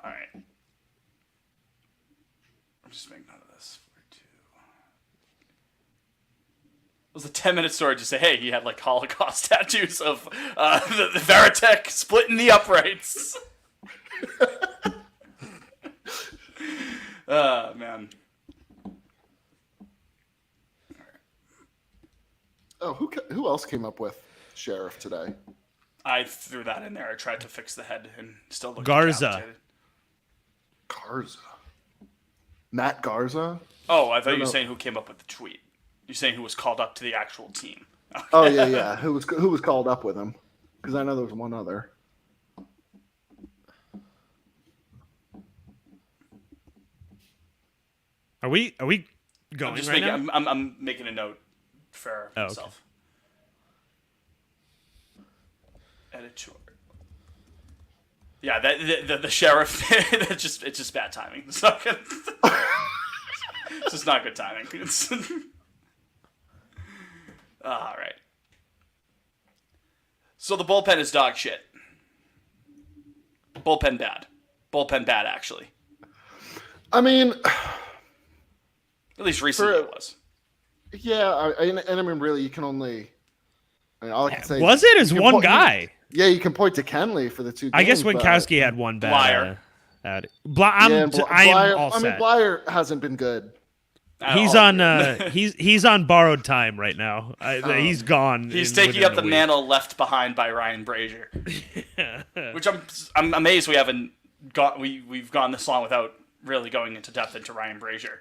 right. I'm just making note of this. It was a 10-minute story to say, hey, he had like Holocaust tattoos of the Veritech splitting the uprights. Man. Oh, who else came up with Sheriff today? I threw that in there. I tried to fix the head and still looked Garza. decapitated. Garza. Matt Garza? Oh, I thought you were know. saying who came up with the tweet. You're saying who was called up to the actual team. Oh yeah. Who was called up with him? Because I know there was one other. Are we going I'm just right making. now? I'm making a note for okay. myself. Editor. Yeah, the sheriff. it's just bad timing. It's not good. It's just not good timing. It's all right. So the bullpen is dog shit. Bullpen bad. Bullpen bad, actually. I mean, At least recently it was. yeah. I mean, really, you can only. I mean, all I can say. Was it? Is you can one point- guy? Yeah, you can point to Kenley for the 2 games. I guess but- Winkowski had one bad. Blyer. I'm and I am Blyer- all I mean, set. Blyer hasn't been good. He's on. He's on borrowed time right now. He's gone. He's within taking up a the week. mantle left behind by Ryan Brazier, which I'm amazed we haven't got we've gone this long without really going into depth into Ryan Brazier.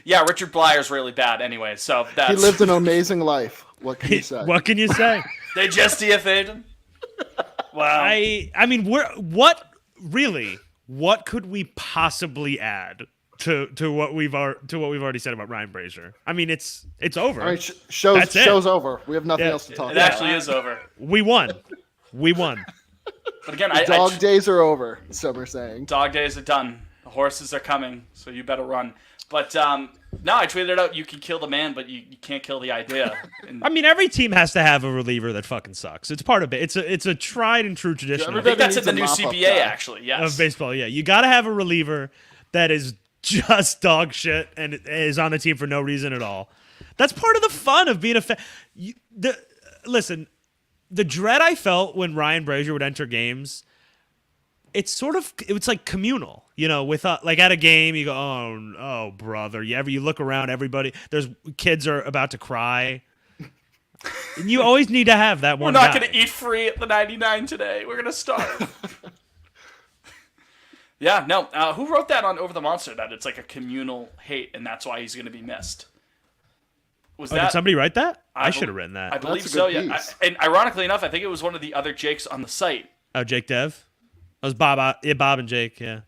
Yeah, Richard Blyer's really bad anyway, so that's He lived an amazing life. What can you say? What can you say? they just DFA'd him. Wow. I mean, what could we possibly add to what we've already said about Ryan Brazier? I mean, it's over. All right, show's That's it. show's over. We have nothing Yeah, else to talk It about. actually is over. We won. But again, Dog days are over. Some are saying. dog days are done. The horses are coming, so you better run. But no, I tweeted out you can kill the man, but you can't kill the idea. And I mean, every team has to have a reliever that fucking sucks. It's part of it. It's a tried and true tradition I of, think that's in needs the a new mop-up CBA, guy. actually. Yes. of baseball. Yeah, you got to have a reliever that is just dog shit and is on the team for no reason at all. That's part of the fun of being a fan. Listen, the dread I felt when Ryan Brazier would enter games, it's like communal, with like at a game, you go, oh brother, you look around, everybody, there's kids are about to cry. And you always need to have that We're one not guy. going to eat free at the 99 today. We're going to starve. Yeah, no. Who wrote that on Over the Monster? That it's like a communal hate, and that's why he's going to be missed. Was Did somebody write that? I should have bel- written that. I believe That's a so. good Yeah, piece. and ironically enough, I think it was one of the other Jakes on the site. Oh, Jake Dev. That was Bob. Yeah, Bob and Jake. Yeah.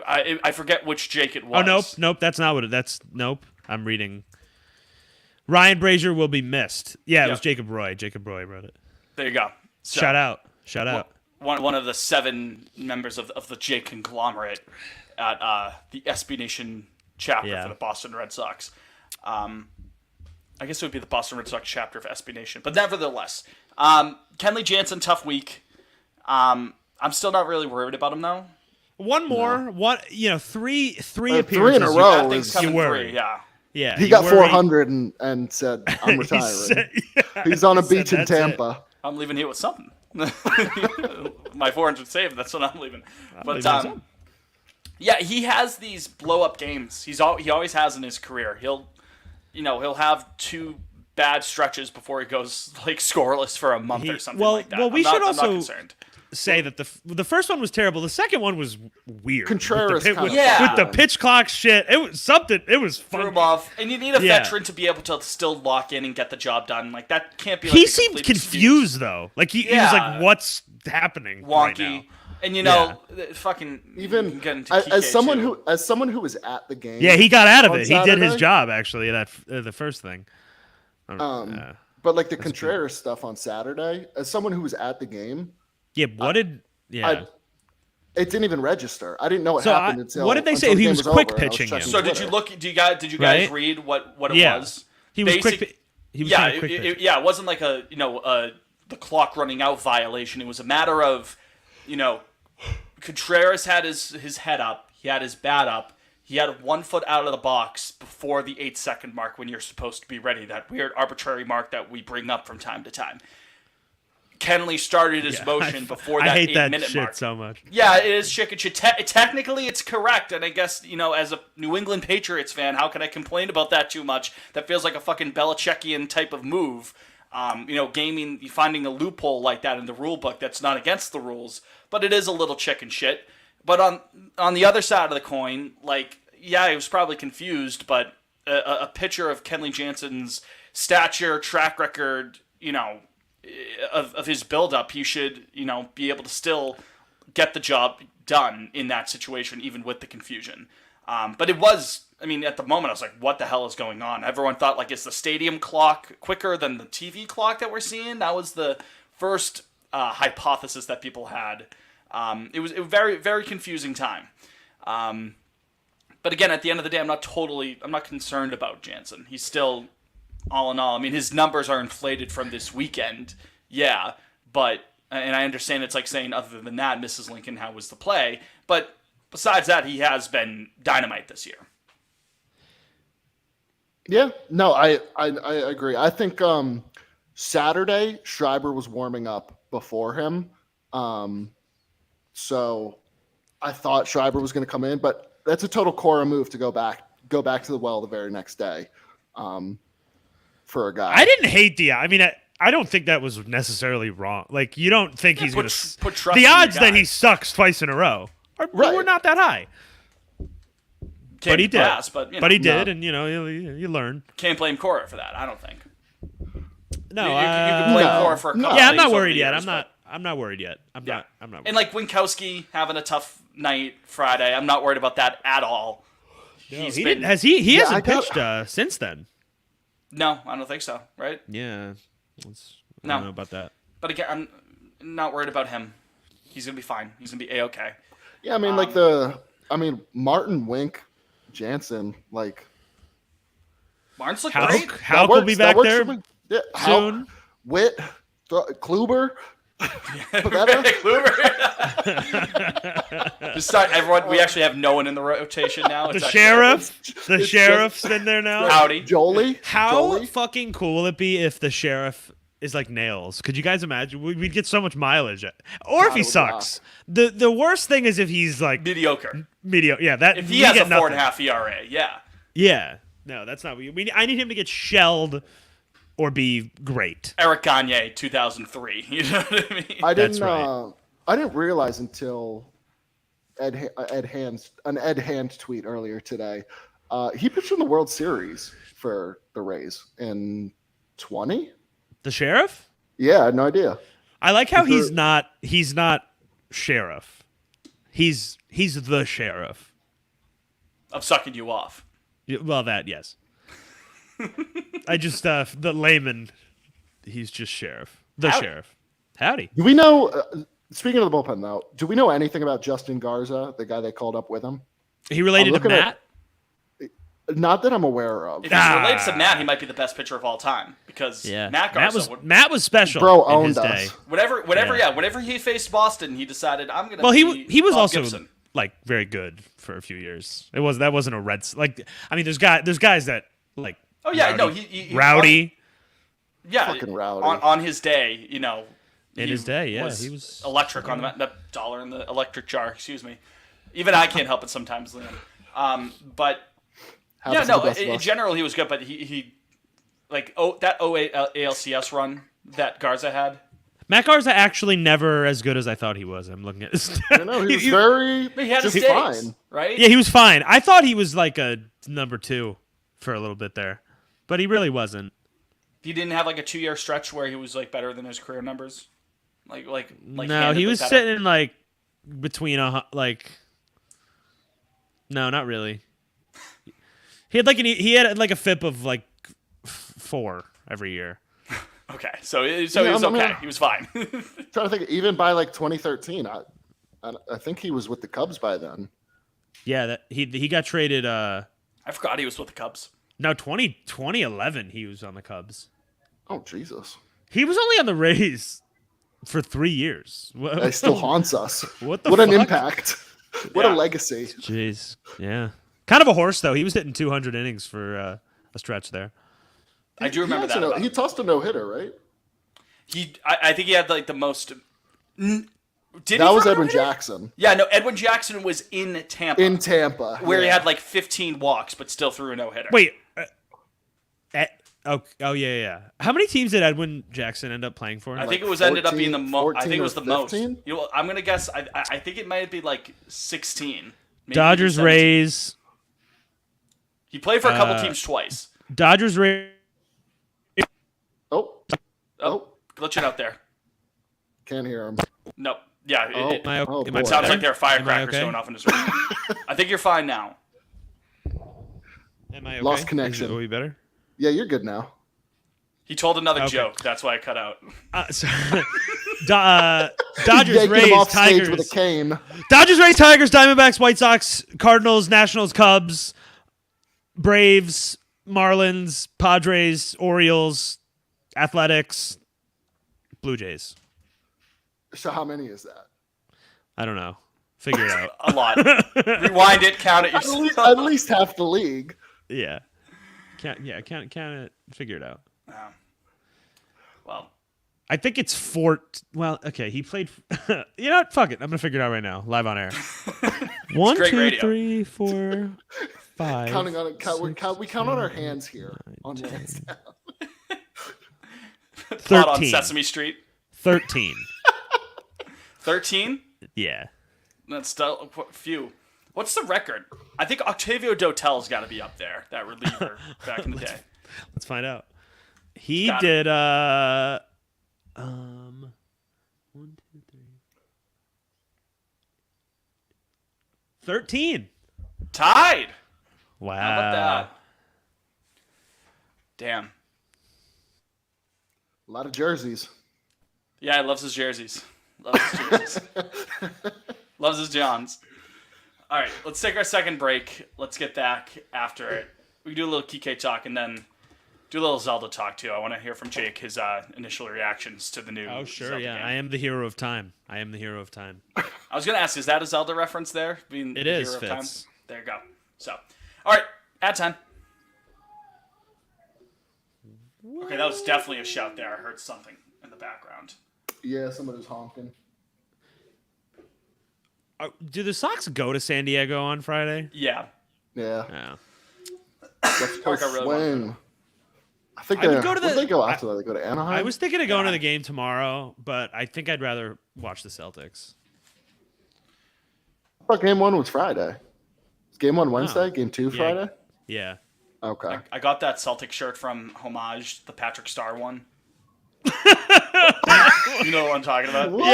I forget which Jake it was. Oh nope. That's not what it. That's nope. I'm reading. Ryan Brazier will be missed. Yeah, it was Yep. Jacob Roy. Jacob Roy wrote it. There you go. So, Shout out. One of the 7 members of the Jake conglomerate at the SB Nation chapter Yeah. for the Boston Red Sox. I guess it would be the Boston Red Sox chapter of SB Nation, but nevertheless, Kenley Jansen, tough week. I'm still not really worried about him though. One more. One. Three Three appearances. in a you- row. That thing's is- coming you worry. free, yeah. Yeah. He you got worry. 400 and said, "I'm He retiring." said- He's on a he said beach in that's it. Tampa. I'm leaving here with something. My 400 save. That's what I'm leaving. But leaving with something. yeah, he has these blow up games. He always has in his career. He'll have 2 bad stretches before he goes like scoreless for a month or something like that. We I'm should not also concerned. say that the first one was terrible. The second one was weird. Contreras with the, kinda Yeah. with the pitch clock shit. It was something. It was Threw fun. him off, and you need a Yeah. veteran to be able to still lock in and get the job done. Like that can't be. Like He a seemed complete confused though. Like he was Yeah. like, "What's happening?" right now? wonky. And fucking you Even can get into as Kike, someone too. who was at the game. Yeah, he got out of on it. He did his Saturday? job actually. The first thing. But like the Contreras stuff on Saturday, as someone who was at the game, Yeah. What did? Yeah. it didn't even register. I didn't know what So happened until. what did they until say? the He game was over quick and I was pitching checking him. So did Twitter. you look? Did you guys Right? read what it Yeah. was? He was Basic- quick. He was Yeah, kinda quick pitching. it wasn't like the clock running out violation. It was a matter of, Contreras had his head up, he had his bat up, he had 1 foot out of the box before the 8-second mark when you're supposed to be ready. That weird arbitrary mark that we bring up from time to time. Kenley started his motion before that I hate that 8-minute shit mark. so much. Yeah, it is chicken shit. Technically, it's correct, and I guess as a New England Patriots fan, how can I complain about that too much? That feels like a fucking Belichickian type of move. Finding a loophole like that in the rule book that's not against the rules, but it is a little chicken shit. But on the other side of the coin, he was probably confused, but a picture of Kenley Jansen's stature, track record, of his build-up, he should, be able to still get the job done in that situation, even with the confusion. But it was, at the moment, I was like, what the hell is going on? Everyone thought, is the stadium clock quicker than the TV clock that we're seeing? That was the first hypothesis that people had. It was a very, very confusing time. But again, at the end of the day, I'm not concerned about Jansen. He's still, all in all, his numbers are inflated from this weekend. Yeah, but, and I understand it's like saying, other than that, Mrs. Lincoln, how was the play? But besides that, he has been dynamite this year. Yeah, no, I agree. I think Saturday Schreiber was warming up before him, so I thought Schreiber was going to come in, but that's a total Cora move to go back to the well the very next day, for a guy. I didn't hate I don't think that was necessarily wrong. Like, you don't think he's going to... put trust The in your odds that guy. he sucks twice in a row were Right. not that high. But he did. Pass, but he did, No. and, you learn. can't blame Cora for that. I don't think. No, you can blame No. Cora for a couple. No. yeah, I'm things not over worried the yet. years, I'm not worried yet. I'm not worried. And Winkowski having a tough night Friday, I'm not worried about that at all. No, He's he been- didn't, he Yeah, hasn't I got- pitched since then. No, I don't think so. Right? Yeah. I No. don't know about that. But again, I'm not worried about him. He's gonna be fine. He's gonna be a-okay. Yeah, Martin, Wink, Jansen, Martin's look Hauk, great. Hauk will be back there for me. Yeah, soon. Witt, Kluber, Pavetta. Kluber. Just start everyone. We actually have no one in the rotation now. The It's actually- sheriff. The it's sheriff's in there now. Howdy. Jolie. How Jolie? fucking cool would it be if the sheriff is like Nails? Could you guys imagine? We'd get so much mileage. Or if he God, it would sucks. The worst thing is if he's like Mediocre. mediocre. Yeah, that If he we has a get nothing. 4.5 ERA, yeah. Yeah. No, that's not what I need him to get shelled or be great. Eric Gagne, 2003. You know what I mean? I That's didn't. right. I didn't realize until Ed Hand tweet earlier today. He pitched in the World Series for the Rays in 20. The sheriff? Yeah, I had no idea. I like how He's he's not sheriff. He's the sheriff. I'm sucking you off. Well, that yes. I just the layman. He's just sheriff. The Howdy. sheriff. Howdy. Do we know? Speaking of the bullpen, though, do we know anything about Justin Garza, the guy they called up with him? He related to looking at- Matt. Not that I'm aware of. If he's related to Matt, he might be the best pitcher of all time because Yeah, Matt Garza. Matt was special. Bro in his owned day. us. Whenever he faced Boston, he decided I'm gonna. Well, be he was Bob also Gibson. like very good for a few years. That wasn't a Reds like. I mean, there's guys that like. Oh yeah, Rowdy, no, he Rowdy. yeah, Fucking Rowdy. on his day, you know. In he his day, yeah, he was electric on the dollar in the electric jar. Excuse me. Even I can't help it sometimes, Liam. But yeah, Happens to no, the best of in us. general he was good. But he like that 08 ALCS run that Garza had. Matt Garza actually never as good as I thought he was. I'm looking at his. I know he was very He had his just days, fine. right? Yeah, he was fine. I thought he was like a number 2 for a little bit there, but he really wasn't. He didn't have like a 2-year stretch where he was like better than his career numbers. Like No, he handedly was better. sitting like between like. No, not really. He had like a FIP of like 4 every year. Okay, so he was I mean, okay. He was fine. Trying to think, even by like 2013, I think he was with the Cubs by then. Yeah, that he got traded. I forgot he was with the Cubs. No, 2011 he was on the Cubs. Oh Jesus, He was only on the Rays for 3 years. that still haunts us. What the What an fuck? impact! What Yeah. a legacy! Jeez, yeah. Kind of a horse though. He was hitting 200 innings for a stretch there. I do remember that. about He him. tossed a no hitter, right? I think he had like the most. Did he That was for a Edwin no-hitter? Jackson Yeah, no, Edwin Jackson was in Tampa, in Tampa, where he yeah. had like 15 walks, but still threw a no hitter. Wait. Yeah. How many teams did Edwin Jackson end up playing for? I think like it was ended up being the 14 most. I think it was the 14 most. 15? You know, I'm gonna guess. I think it might be like 16. Maybe Dodgers, 17. Rays, He played for a couple teams twice. Dodgers, Rays. Oh, Oh, glitching out there. can't hear him. No. Yeah. Oh, It Am I oh, am I boy. sounds better? like there are firecrackers okay? going off in his room. I think you're fine now. Am I okay? Lost connection. Are we better? Yeah, you're good now. He told another Okay. joke. That's why I cut out. So, Dodgers, Yanking him Rays, off stage Tigers. with a cane. Dodgers, Rays, Tigers, Diamondbacks, White Sox, Cardinals, Nationals, Cubs, Braves, Marlins, Padres, Orioles, Athletics, Blue Jays. So how many is that? I don't know. Figure it out. A lot. Rewind it. Count it At yourself. least, at least half the league. Yeah. Count it. Figure it out. Oh. Well, I think it's Well, okay. He played. You know what? Fuck it. I'm gonna figure it out right now, live on air. 1, great 2, radio. 3, 4, 5. Counting on it, we count on our hands here. On hands down. plot on 13. Sesame Street. 13. 13. Yeah. That's still a few. What's the record? I think Octavio Dotel's got to be up there. That reliever back in the day. Let's find out. He Got it. did 1, 2, 3. 13. Tied. Wow. How about that? Damn. A lot of jerseys. Yeah, he loves his jerseys. Loves his jerseys. Loves his Johns. All right, let's take our second break. Let's get back after it. We can do a little Kike talk and then do a little Zelda talk too. I want to hear from Jake his initial reactions to the new. Oh, sure. Zelda Yeah. game. I am the hero of time. I was gonna ask, is that a Zelda reference there? Being It the is, hero of time? Fitz. There you go. So, all right, ad time. Okay, that was definitely a shout there. I heard something in the background. Yeah, somebody's honking. Do the Sox go to San Diego on Friday? Yeah. Yeah. Yeah. Let's go Mark, I really wanna swing. I think I would go to where the- they go after that. They go to Anaheim. I was thinking of going to the game tomorrow, but I think I'd rather watch the Celtics. I thought game 1 was Friday. Is game 1 Wednesday? Game 2 Yeah. Friday? Yeah. Okay. I got that Celtic shirt from Homage, the Patrick Star one. You know what I'm talking about? What?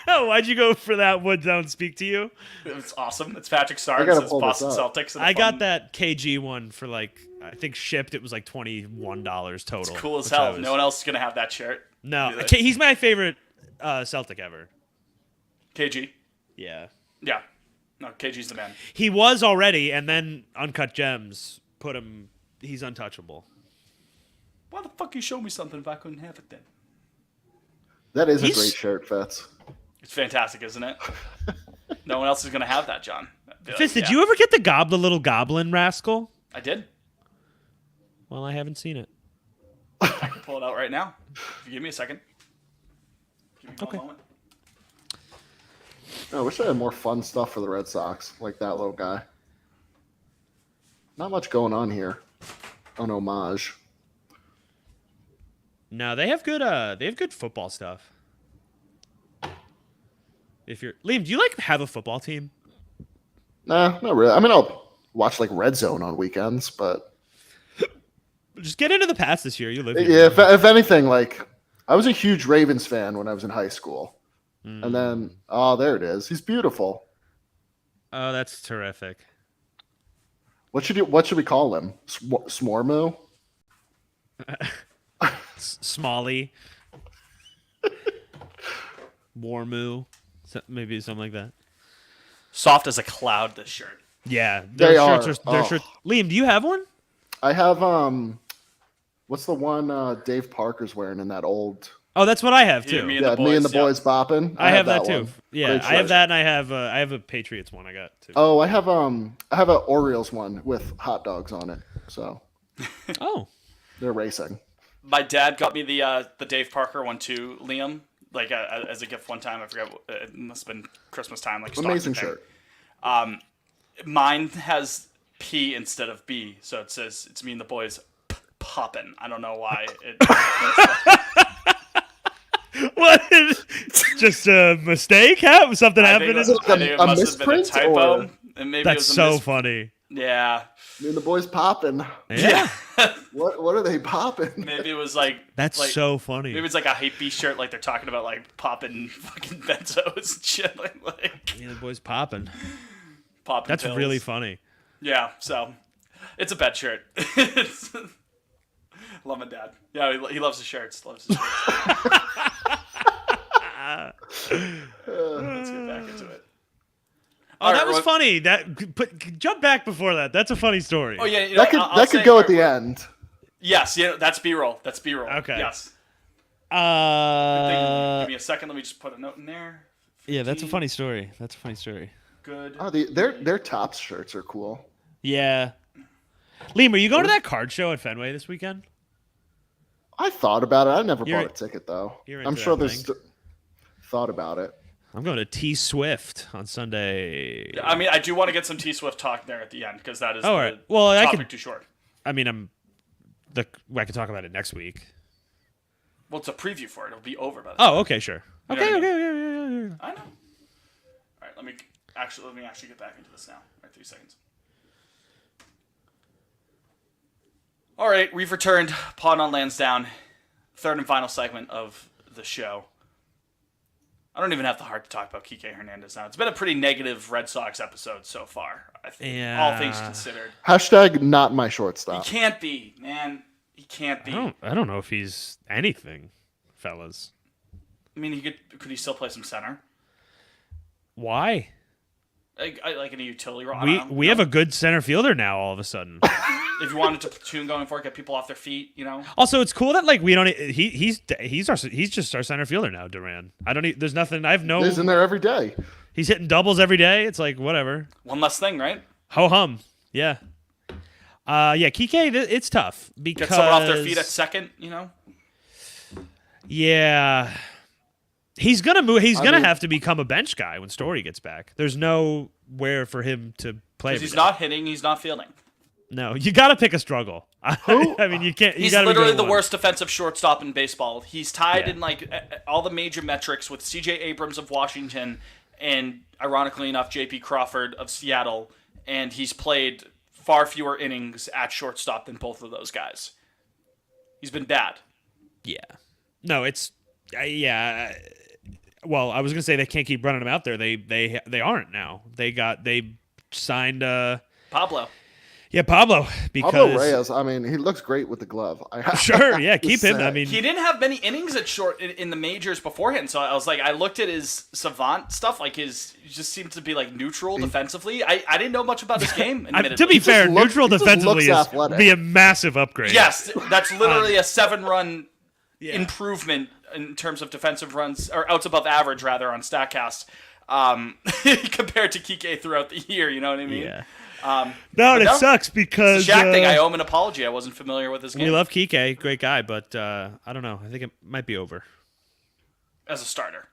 Yeah, why'd you go for that one? Don't speak to you. It's awesome. It's Patrick Star. I It gotta says pull this Boston up. Celtics. and I a got fun- that KG one for like I think shipped. It was like $21 total. Cool as which I hell. was- No one else is gonna have that shirt. No, Either. he's my favorite Celtic ever. KG. Yeah, Yeah. No, KG's the man. he was already, and then Uncut Gems put him. He's untouchable. Why the fuck you show me something if I couldn't have it then? That is a He's- great shirt, Fitz. It's fantastic, isn't it? No one else is gonna have that, John. I'd be like, Fitz, did yeah. you ever get the little goblin rascal? I did. Well, I haven't seen it. I can pull it out right now. If you give me a second. Give me one Okay. moment. I wish I had more fun stuff for the Red Sox, like that little guy. Not much going on here on Homage. No, they have good football stuff. If you're Liam, do you like have a football team? Nah, not really. I mean, I'll watch like Red Zone on weekends, but Just get into the Pats this year. You live here. yeah, if anything, like I was a huge Ravens fan when I was in high school, and then there it is. He's beautiful. Oh, that's terrific. What should we call him? Smormu? Smalley. Warmoo. Maybe something like that. Soft as a cloud, this shirt. Yeah, They their shirts are. their Oh. shirts. Liam, do you have one? I have what's the one Dave Parker's wearing in that old? Oh, that's what I have You, too. me, and Yeah, the me and the boys, boys bopping. I have that too. one. Yeah, Great I have shirt. that, and I have a Patriots one. I got too. Oh, I have a Orioles one with hot dogs on it. So Oh, they're racing. My dad got me the Dave Parker one too, Liam. Like as a gift one time. I forget. It must have been Christmas time. Like Amazing stocking thing. shirt. Mine has P instead of B, so it says it's me and the boys poppin'. I don't know why. what? Just a mistake? How something I happened? think, it I think it a must have been a misprint, typo, or- and maybe That's it was a so funny. Yeah, Me and the boys popping. Yeah, What are they popping? maybe it was like that's like, so funny. Maybe it's like a hype beast shirt, like they're talking about like popping fucking benzos and shit, like Yeah, the boys popping. popping. That's pills. really funny. Yeah, so it's a bed shirt. It's- Love my dad. Yeah, he loves his shirts. Loves his shirts. Let's get back into it. Oh, All that right, was well- funny. Jump back before that. That's a funny story. Oh yeah, you know, That could I'll that say- could go at the end. Yes, yeah, that's B-roll. That's B-roll. Okay. Yes. Uh, Give me a second. Let me just put a note in there. yeah, that's a 15. funny story. That's a funny story. Good. Oh, their Tops shirts are cool. Yeah. Liam, are you going to that card show at Fenway this weekend? I thought about it. I never You're- bought a ticket though. you're I'm into sure that there's thing. thought about it. I'm going to T Swift on Sunday. I mean, I do want to get some T Swift talk there at the end because that is All right. Well, I topic could. too short. I mean, I could talk about it next week. Well, it's a preview for it. It'll be over by then. Oh, okay, sure. You know Okay, what I okay, mean? okay. I know. All right, let me actually get back into this now. All right, 3 seconds. All right, we've returned. Pod on Lansdowne, third and final segment of the show. I don't even have the heart to talk about Kike Hernandez now. It's been a pretty negative Red Sox episode so far, I think, all things Yeah. considered. Hashtag not my He shortstop. can't be, man. He can't be. I don't know if he's anything, fellas. I mean, could he still play some center? Why? Like in a utility role? I We don't know. we have a good center fielder now. All of a sudden. If you wanted to platoon going for it, get people off their feet, you know? Also, it's cool that like we don't. He's just our center fielder now, Duran. I don't. There's nothing. I have no. He's in there every day. He's hitting doubles every day. It's like whatever. One less thing, right? Ho hum. Yeah. Yeah. Kike, it's tough because Get someone off their feet at second, you know? Yeah. He's gonna move. He's gonna mean- have to become a bench guy when Story gets back. There's nowhere for him to play. Because every he's day. not hitting, he's not fielding. No, you got to pick a struggle. Who? I mean, you can't. You He's gotta be literally good at the one. worst defensive shortstop in baseball. He's tied Yeah. in like all the major metrics with C.J. Abrams of Washington and, ironically enough, J.P. Crawford of Seattle, and he's played far fewer innings at shortstop than both of those guys. He's been bad. Yeah. No, it's yeah. Well, I was gonna say they can't keep running him out there. They aren't now. They signed Pablo. Pablo because Pablo Reyes, I mean, he looks great with the glove. sure, yeah, to keep him. say. I mean, He didn't have many innings at short in the majors beforehand, so I was like, I looked at his savant stuff, like he just seemed to be like neutral defensively. I didn't know much about his game, admittedly. to be fair, looks- neutral he just defensively looks is athletic. be a massive upgrade. Yes, that's literally a 7-run Yeah. improvement in terms of defensive runs, or outs above average, rather, on StatCast, compared to Kike throughout the year, you know what I mean? Yeah. No, No, and it no, sucks because The Shaq thing, I owe him an apology. I wasn't familiar with his game we love Kike, great guy, but I don't know. I think it might be over. as a starter.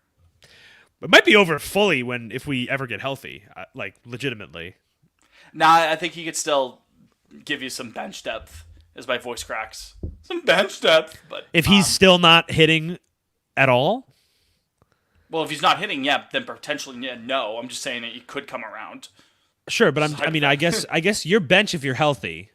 It might be over fully if we ever get healthy, like legitimately. Nah, I think he could still give you some bench depth, as my voice cracks. Some bench depth, but If he's still not hitting at all, well, if he's not hitting, yeah, then potentially no. I'm just saying that he could come around. sure. But I guess your bench if you're healthy.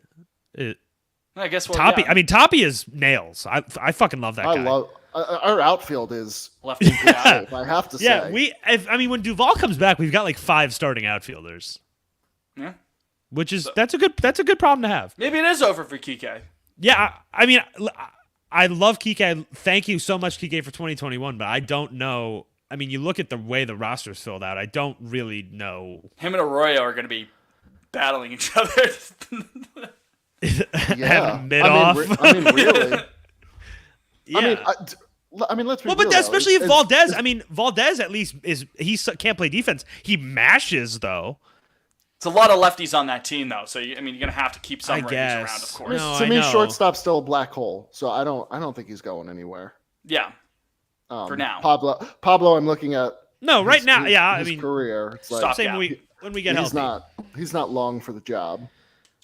I guess well, Toppy, yeah. I mean, Toppy is nails. I fucking love that I guy. love our outfield is lefty. Yeah. I have to Yeah, say. when Duvall comes back, we've got like 5 starting outfielders, Yeah. which is that's a good problem to have. Maybe it is over for Kike. Yeah, I mean, I love Kike. Thank you so much, Kike, for 2021. But I don't know. I mean, you look at the way the roster's filled out. I don't really know. Him and Arroyo are going to be battling each other. Yeah. Having mid off. I mean, really. Yeah. I mean, let's be well, real. but especially if It's- Valdez. I mean, Valdez at least can't play defense. He mashes though. It's a lot of lefties on that team, though. So you're going to have to keep some I range guess. around, of course. No, to I me, know. shortstop's still a black hole. So I don't think he's going anywhere. Yeah, for now. Pablo, I'm looking at. No, right his- now, his- yeah. I his mean, career. It's like Stop. same Yeah. when we get he's healthy. he's not long for the job.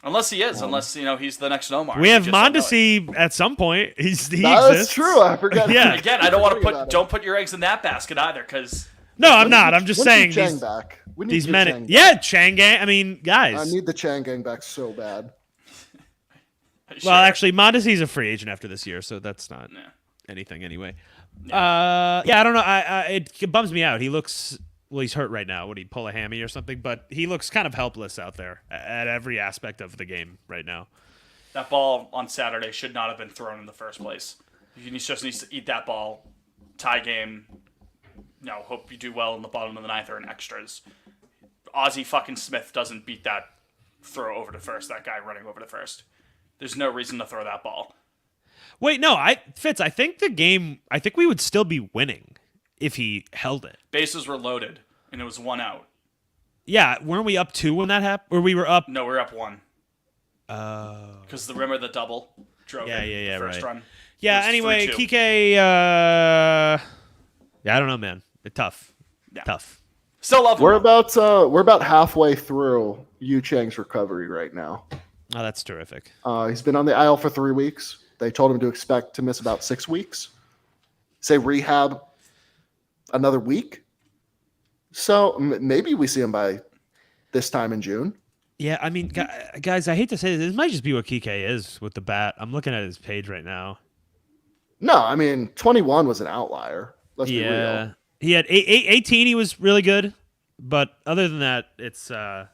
Unless he is, unless he's the next Nomar. We have just don't know it. Mondesi at some point. He That's exists. true. I forgot. Yeah. Again, I don't want to Forgetting about it. don't put your eggs in that basket either, because No, I'm not. I'm just When's saying Chang these, back? We need these to get men. Chang back. Yeah, Chang gang. I mean, I guys. need the Chang gang back so bad. Well, actually, Mondesi's a free agent after this year, so that's not Yeah. anything anyway. Yeah, I don't know. It bums me out. He looks. Well, he's hurt right now. Would he pull a hammy or something? But he looks kind of helpless out there at every aspect of the game right now. that ball on Saturday should not have been thrown in the first place. He just needs to eat that ball, tie game. Hope you do well in the bottom of the ninth or in extras. Ozzie fucking Smith doesn't beat that throw over to first. That guy running over to first. There's no reason to throw that ball. Wait, no, Fitz. I think we would still be winning if he held it. Bases were loaded, and it was 1 out. Yeah, weren't we up 2 when that happened? Or we were up? No, we're up 1. Oh. Because the double drove Yeah, in yeah, the first right. run. Yeah. It was Anyway, 3-2. Kike. Yeah, I don't know, man. Tough. Yeah. Tough. Still love him. We're about halfway through Yu Chang's recovery right now. Oh, that's terrific. He's been on the IL for 3 weeks. They told him to expect to miss about 6 weeks. Say rehab another week. So maybe we see him by this time in June. Yeah, I mean, guys, I hate to say this might just be what Kike is with the bat. I'm looking at his page right now. No, I mean 21 was an outlier. Let's be Yeah, real. he had 18. He was really good, but other than that, it's Wasn't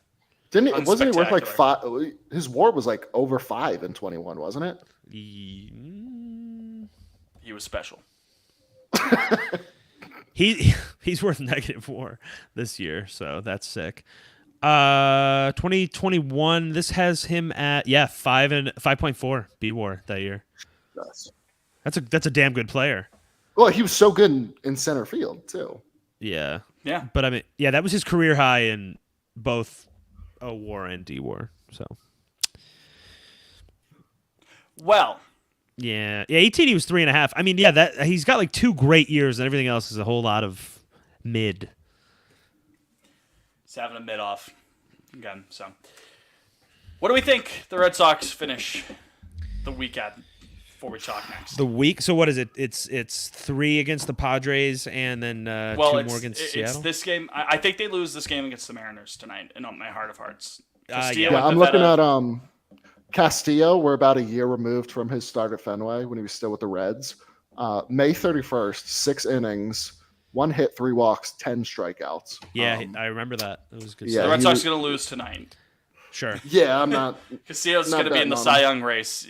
he worth like Unspectacular. 5? His WAR was like over 5 in 21, wasn't it? he He was special. he's worth -4 this year, so that's sick. 2021. This has him at 5.4 B WAR that year. Yes. That's a damn good player. Well, he was so good in center field too. Yeah. Yeah. But I mean, yeah, that was his career high in both O WAR and D WAR. So Well, yeah, 18. He was 3.5. I mean, yeah, that he's got like 2 great years, and everything else is a whole lot of mid. he's having a mid off again. So What do we think the Red Sox finish the weekend before we talk next? The week. So what is it? It's 3 against the Padres and then 2 more against Seattle. It's this game. I think they lose this game against the Mariners tonight. In my heart of hearts. Castillo Yeah, and I'm looking Pivetta. at Castillo. We're about a year removed from his start at Fenway when he was still with the Reds. May 31st, 6 innings, 1 hit, 3 walks, 10 strikeouts. Yeah, I remember that. It was good. Yeah, The stuff. Red he Sox was- are going to lose tonight. Sure. Yeah, I'm not. Castillo's Not going to be in the betting Cy on Young race,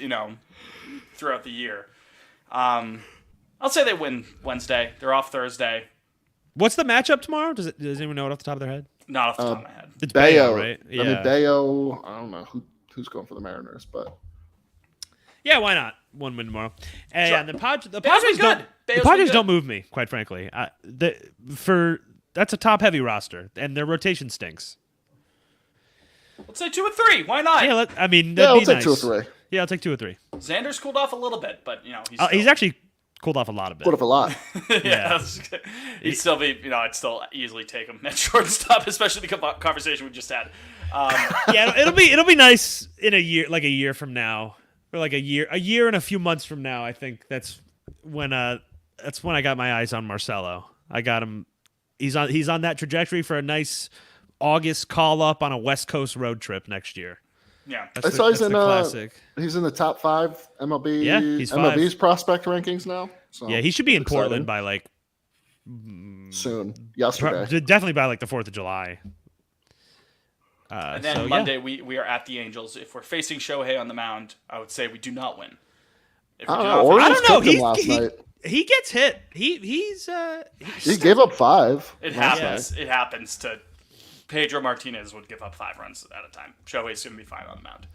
throughout the year. I'll say they win Wednesday. They're off Thursday. What's the matchup tomorrow? Does anyone know it off the top of their head? Not off the top of my head. It's Bayo, right? I mean, Bayo. I don't know who's going for the Mariners, but Yeah, why not? 1 win tomorrow. And Sure. the Bayo's Padres been don't. good. The Bayo's Padres been don't good. move me, quite frankly. That's a top heavy roster, and their rotation stinks. Let's say 2 or 3. Why not? Yeah, that'd yeah, I'll be take nice. 2 or 3. Yeah, I'll take 2 or 3. Xander's cooled off a little bit, but He's actually cooled off a lot of bit. Would have a lot. yeah. He'd still be. I'd still easily take him at shortstop, especially the conversation we just had. Yeah, it'll be nice in a year from now, or like a year and a few months from now. I think that's when I got my eyes on Marcelo. I got him. He's on that trajectory for a nice August call up on a West Coast road trip next year. Yeah. That's I saw he's the in classic. he's in the top 5 MLB. Yeah, he's MLB's prospect rankings now. So Yeah, he should be in exciting. Portland by like soon. Yesterday. definitely by like the 4th of July. And then so, Monday we are at the Angels. If we're facing Shohei on the mound, I would say we do not win. If we I do don't not know. face- Orioles I don't know. cooked him last night. He gets hit. He gave up 5. It last happens. night. It happens to Pedro Martinez would give up 5 runs at a time. Shohei's going to be fine on the mound.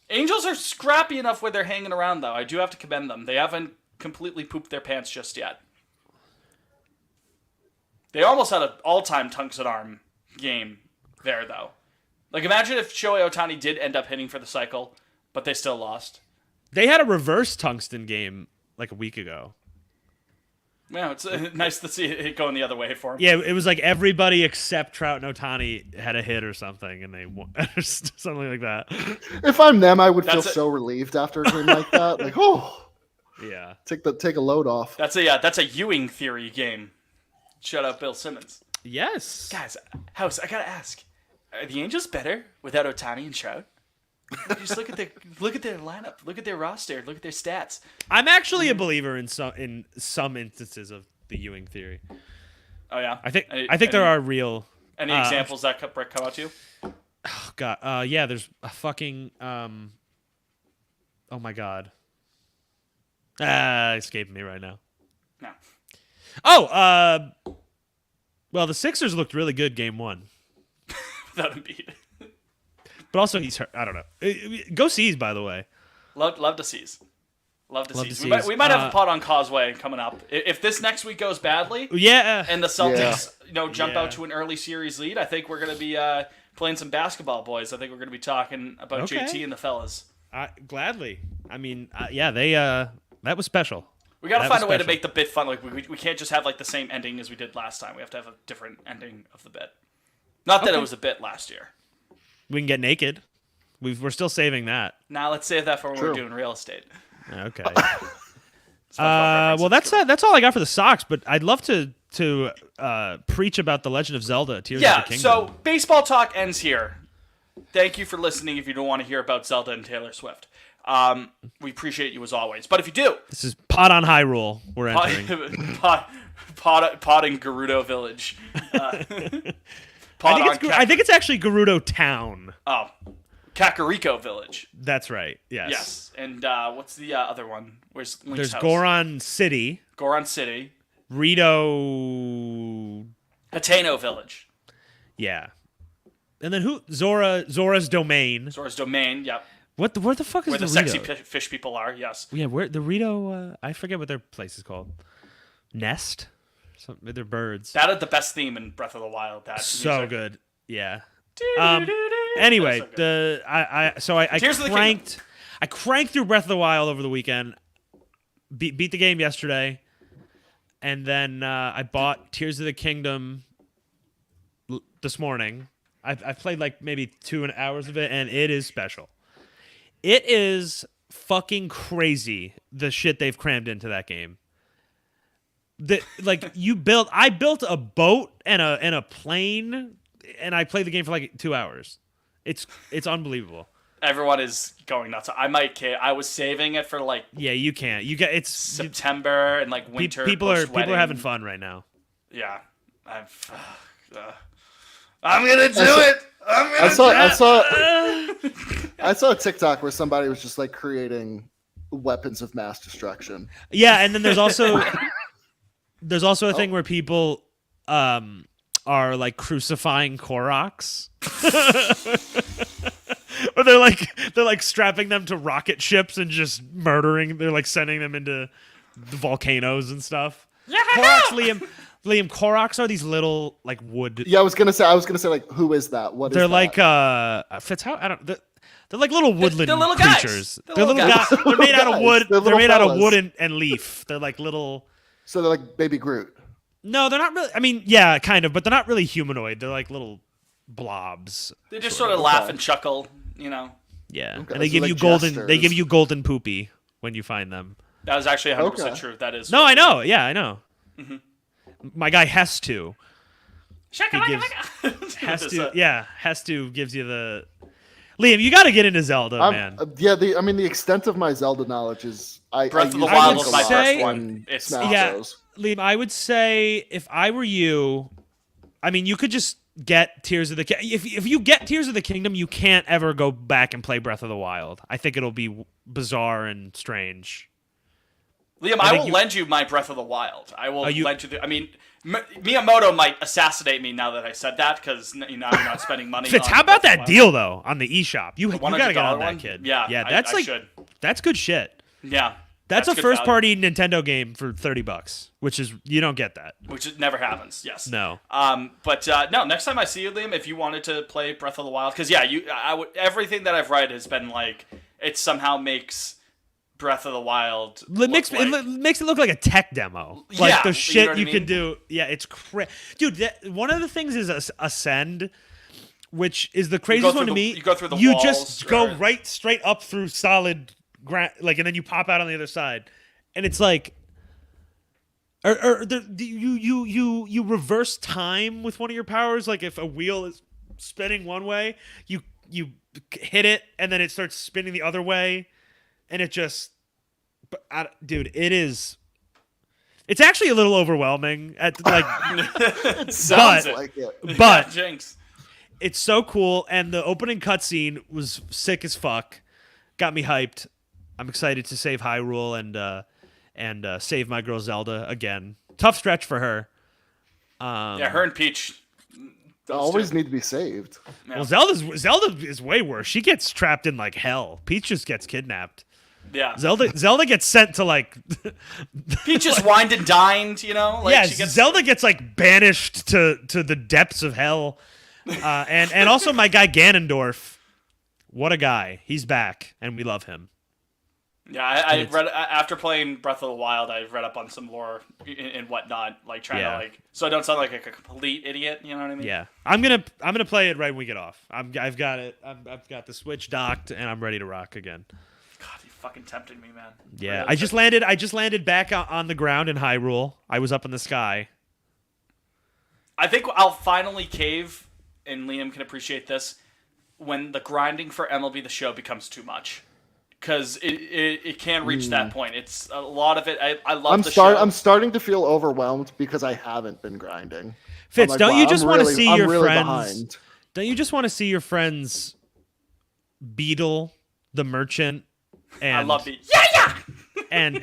Angels are scrappy enough where they're hanging around, though. I do have to commend them. They haven't completely pooped their pants just yet. They almost had an all-time tungsten arm game there, though. Like, imagine if Shohei Ohtani did end up hitting for the cycle, but they still lost. They had a reverse tungsten game like a week ago. Yeah, it's nice to see it going the other way for him. Yeah, it was like everybody except Trout and Ohtani had a hit or something, and they won, something like that. If I'm them, I would feel That's so relieved after a game like that. Like, oh, Yeah, take a load off. That's a Ewing theory game. Shout out Bill Simmons. yes. Guys, House, I gotta ask: are the Angels better without Ohtani and Trout? Just look at their lineup, look at their roster, look at their stats. I'm actually a believer in some instances of the Ewing theory. Oh yeah, I think there are real. any examples that come out to you. Oh God, yeah. There's a fucking. Oh my God. Escaping me right now. No, Oh, well, the Sixers looked really good game 1. without Embiid. But also he's hurt. I don't know. Go C's, by the way. Love to seize. Love to Love seize. to We seize. might have a pot on Causeway coming up. If this next week goes badly Yeah. and the Celtics, jump Yeah. out to an early series lead, I think we're gonna be playing some basketball, boys. I think we're gonna be talking about Okay. JT and the fellas. Gladly. I mean, yeah, they that was special. We gotta That find was a way to special. make the bit fun. Like we can't just have like the same ending as we did last time. We have to have a different ending of the bit. Not that it Okay. was a bit last year. We can get naked. We're still saving that. Now let's save that for when True. we're doing real estate. Okay. SpongeBob Well, references. that's all I got for the Sox. But I'd love to preach about the Legend of Zelda: Tears of Yeah. the Kingdom. So baseball talk ends here. Thank you for listening. If you don't want to hear about Zelda and Taylor Swift, we appreciate you as always. But if you do, this is Pot on Hyrule. We're entering. pot in Gerudo Village. Pot on I think it's actually Gerudo Town. Kakariko Village. That's right. Yes. Yes. And what's the other one? Where's Link's There's house? Goron City, Goron City. Rito. Hateno Village. Yeah. And then Zora's Domain. Zora's Domain. Yep. Where the fuck is Where the the sexy Rito? fish people are. Yes. Yeah, where the Rito? I forget what their place is called. Nest. They're birds. That had the best theme in Breath of the Wild. That So music. good. Yeah. Doo-doo-doo-doo. Anyway, That's so good. I Tears of the cranked through Breath of the Wild over the weekend. Beat the game yesterday, and then I bought Tears of the Kingdom this morning. I've played like maybe 2 hours of it, and it is special. It is fucking crazy the shit they've crammed into that game. I built a boat and a plane, and I played the game for like 2 hours. It's unbelievable. Everyone is going nuts. I was saving it for like Yeah, you can't. It's September and like winter. People are post-wedding. having fun right now. Yeah, I'm gonna do it. I saw a TikTok where somebody was just like creating weapons of mass destruction. Yeah, and then there's also a thing where people are like crucifying Koroks. Or they're like strapping them to rocket ships and just murdering. They're like sending them into the volcanoes and stuff. Yeah. Koroks, Liam, Koroks are these little like wood. Yeah, I was gonna say like, who is that? What They're is like that? Fitz. How I don't. They're like little woodland They're little guys. creatures. They're little guys. They're made out of wood. They're They're made out of fellas. wood and leaf. They're like little. So they're like Baby Groot. No, they're not really. I mean, yeah, kind of, but they're not really humanoid. They're like little blobs. They just sort of laugh and chuckle, you know. Yeah, Okay, and they so give like you golden. jesters. They give you golden poopy when you find them. That was actually 100% Okay. true. That is. No, I know. Yeah, I know. My guy has to. Has to. Yeah, has to gives you the. Liam, you got to get into Zelda, man. The extent of my Zelda knowledge is Breath of the use Wild Link was a my lot first in one. It's- Smash yeah. Bros. Liam, I would say if I were you, I mean, you could just get Tears of the if you get Tears of the Kingdom, you can't ever go back and play Breath of the Wild. I think it'll be bizarre and strange. Liam, I will lend you my Breath of the Wild. I will Are you- lend you. I mean, Miyamoto might assassinate me now that I said that because I'm not spending money. Fitz, on how about Breath of that the Wild. deal though on the eShop? You gotta get on $100 that, one? kid. Yeah, yeah, that's I like should. that's good shit. Yeah, That's a good first value, party Nintendo game for $30, which is you don't get that. which never happens. Yes. No. But no. Next time I see you, Liam, if you wanted to play Breath of the Wild, because I would. Everything that I've read has been like it somehow makes Breath of the Wild. It makes it look like a tech demo. Yeah, Like the you shit know what I you mean? can do. Yeah, it's dude. One of the things is Ascend, which is the craziest one to me. You go through the You walls, just go or- right straight up through solid ground, like, and then you pop out on the other side, and it's like, you reverse time with one of your powers. Like if a wheel is spinning one way, you hit it, and then it starts spinning the other way. And it just, dude, it's actually a little overwhelming at like, Sounds but- Like it. but Jinx. it's so cool. And the opening cutscene was sick as fuck. Got me hyped. I'm excited to save Hyrule and save my girl Zelda again. Tough stretch for her. Yeah, her and Peach. Always need to be saved. Well, Zelda is way worse. She gets trapped in like hell. Peach just gets kidnapped. Yeah. Zelda gets sent to like Peach is wined and dined, you know? Like, yeah, she gets, Zelda gets like banished to the depths of hell, and also my guy Ganondorf, what a guy! He's back, and we love him. Yeah, I read after playing Breath of the Wild. I read up on some lore and whatnot, like trying Yeah. to like, so I don't sound like a complete idiot. You know what I mean? Yeah, I'm gonna play it right when we get off. I've got it. I've got the Switch docked, and I'm ready to rock again. God, you fucking tempted me, man. Yeah, Really? I just landed back on the ground in Hyrule. I was up in the sky. I think I'll finally cave, and Liam can appreciate this when the grinding for MLB The Show becomes too much. Because it can reach that point. It's a lot of it. I love the show. I'm starting to feel overwhelmed because I haven't been grinding. Fitz, I'm like, don't wow, you just I'm want to really- see I'm your really friends? behind. Don't you just want to see your friends Beetle, the merchant, and I love the yeah. and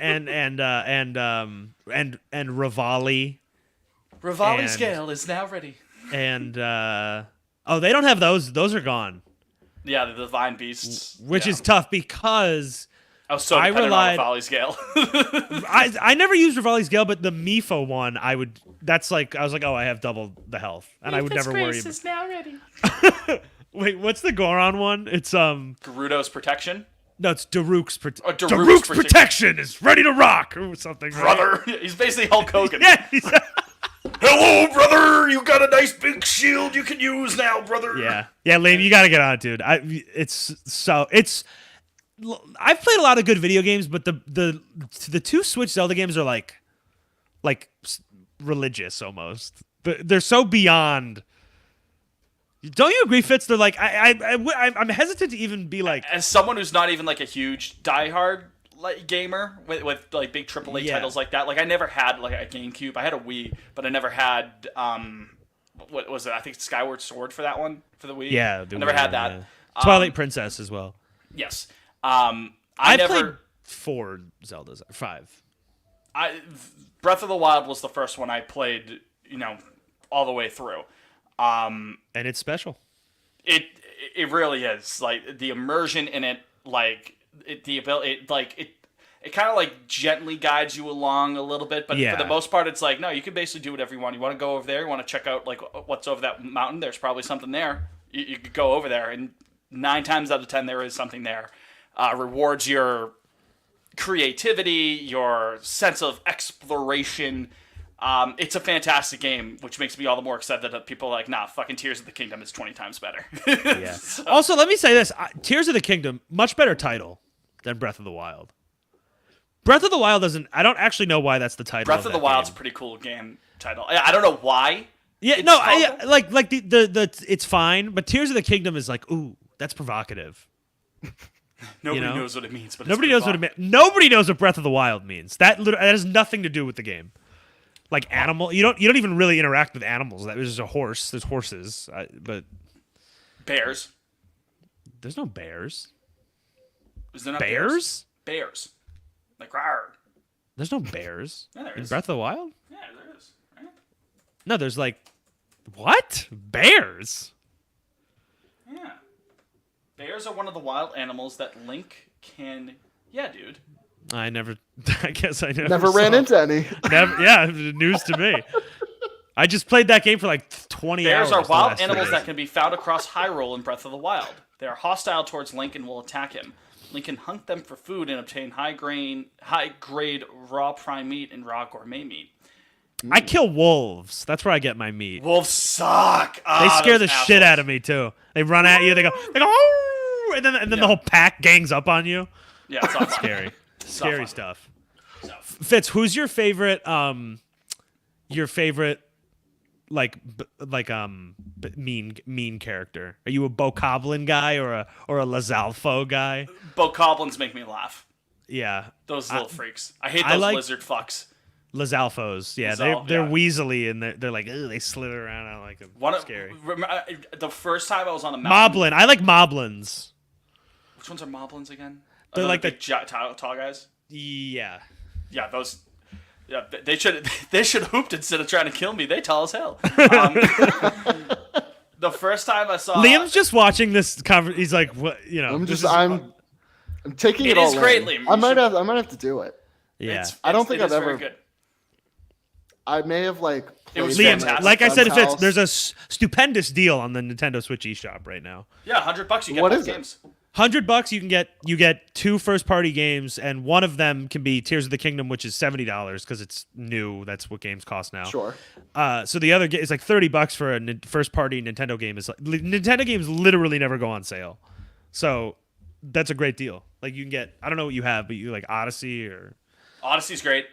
Rivali Rivali And- scale is now ready. and they don't have those. Those are gone, Yeah, the divine beasts. which Yeah. is tough because I was so I dependent relied- on Rivali scale. I never used Rivali's Gale, but the Mipha one I would. That's like I was like, oh, I have double the health, and I would never worry. is now ready. Wait, what's the Goron one? It's Gerudo's protection, no, it's Daruk's Daruk's Daruk's protection. protection is ready to rock or something, right? brother. He's basically Hulk Hogan. Yeah, Hello, brother. You got a nice big shield you can use now, brother. Yeah, Liam, you gotta get on it, dude. I've played a lot of good video games, but the two Switch Zelda games are like religious almost. They're so beyond. Don't you agree, Fitz? They're like I'm hesitant to even be like. As someone who's not even like a huge diehard like gamer with like big AAA titles like that, like I never had like a GameCube. I had a Wii, but I never had what was it? I think Skyward Sword for that one for the Wii. Yeah, I never had that. Yeah. Twilight Princess as well. Yes. I played 4 Zeldas, 5. Breath of the Wild was the first one I played, all the way through. And it's special. It really is. Like the immersion in it, like the ability, it kind of like gently guides you along a little bit, but for the most part, it's like no, you can basically do whatever you want. You want to go over there, you want to check out like what's over that mountain. There's probably something there. You could go over there, and 9 times out of 10, there is something there. Rewards your creativity, your sense of exploration. It's a fantastic game, which makes me all the more excited that people are like, nah, fucking Tears of the Kingdom is 20 times better. Yeah. Also, let me say this. Tears of the Kingdom, much better title than Breath of the Wild. Breath of the Wild doesn't... I don't actually know why that's the title Breath of the Wild's a pretty cool game title. I don't know why. Yeah, like the it's fine, but Tears of the Kingdom is like, ooh, that's provocative. Nobody knows what it means, but nobody knows what it means. Nobody knows what Breath of the Wild means. That has nothing to do with the game. Like animal, you don't even really interact with animals. There's a horse. There's horses, but bears. There's no bears. Is there not bears? Bears. Like rawr. There's no bears Yeah, there in is. Breath of the Wild. Yeah, there is. Right? No, there's like what? Bears? Yeah. Bears are one of the wild animals that Link can. Yeah, dude. I guess I Never ran saw- into any. Yeah, news to me. I just played that game for like 20 hours. Bears are the wild last 2 animals days. that can be found across Hyrule in Breath of the Wild. They are hostile towards Link and will attack him. Link can hunt them for food and obtain high-grade raw prime meat and raw gourmet meat. I kill wolves. That's where I get my meat. Wolves suck. They scare the shit out of me too. They run at you. They go, "Oh!" and then the whole pack gangs up on you. Yeah, it's not Scary, scary fun. stuff. So, Fitz, who's your favorite? Mean character? Are you a Bokoblin guy or a Lizalfo guy? Bokoblins make me laugh. Yeah, Those little freaks. I hate those lizard fucks. Lizalfos. Yeah, Lizal- they're yeah. weaselly and they're like, ugh, they slither around. I like them. Scary. The first time I was on a mountain. Moblin. I like Moblins. Which ones are Moblins again? They're like the big tall guys. Yeah. Yeah, those. Yeah, they should hooped instead of trying to kill me. They tall as hell. The first time I saw Liam's just watching this conversation. He's like, what? I'm taking it It all is great, in. Liam. I might have to do it. Yeah. I don't think it I've is very ever- good. I may have like. It was played fantastic. at Like I my said, friend's house. there's a stupendous deal on the Nintendo Switch eShop right now. Yeah, $100 you get What both is it? games. $100 you get 2 first-party games, and one of them can be Tears of the Kingdom, which is $70 because it's new. That's what games cost now. Sure. So the other is like $30 for a first-party Nintendo game. Is like, Nintendo games literally never go on sale, so that's a great deal. Like you can get, I don't know what you have, but you like Odyssey or Odyssey's great.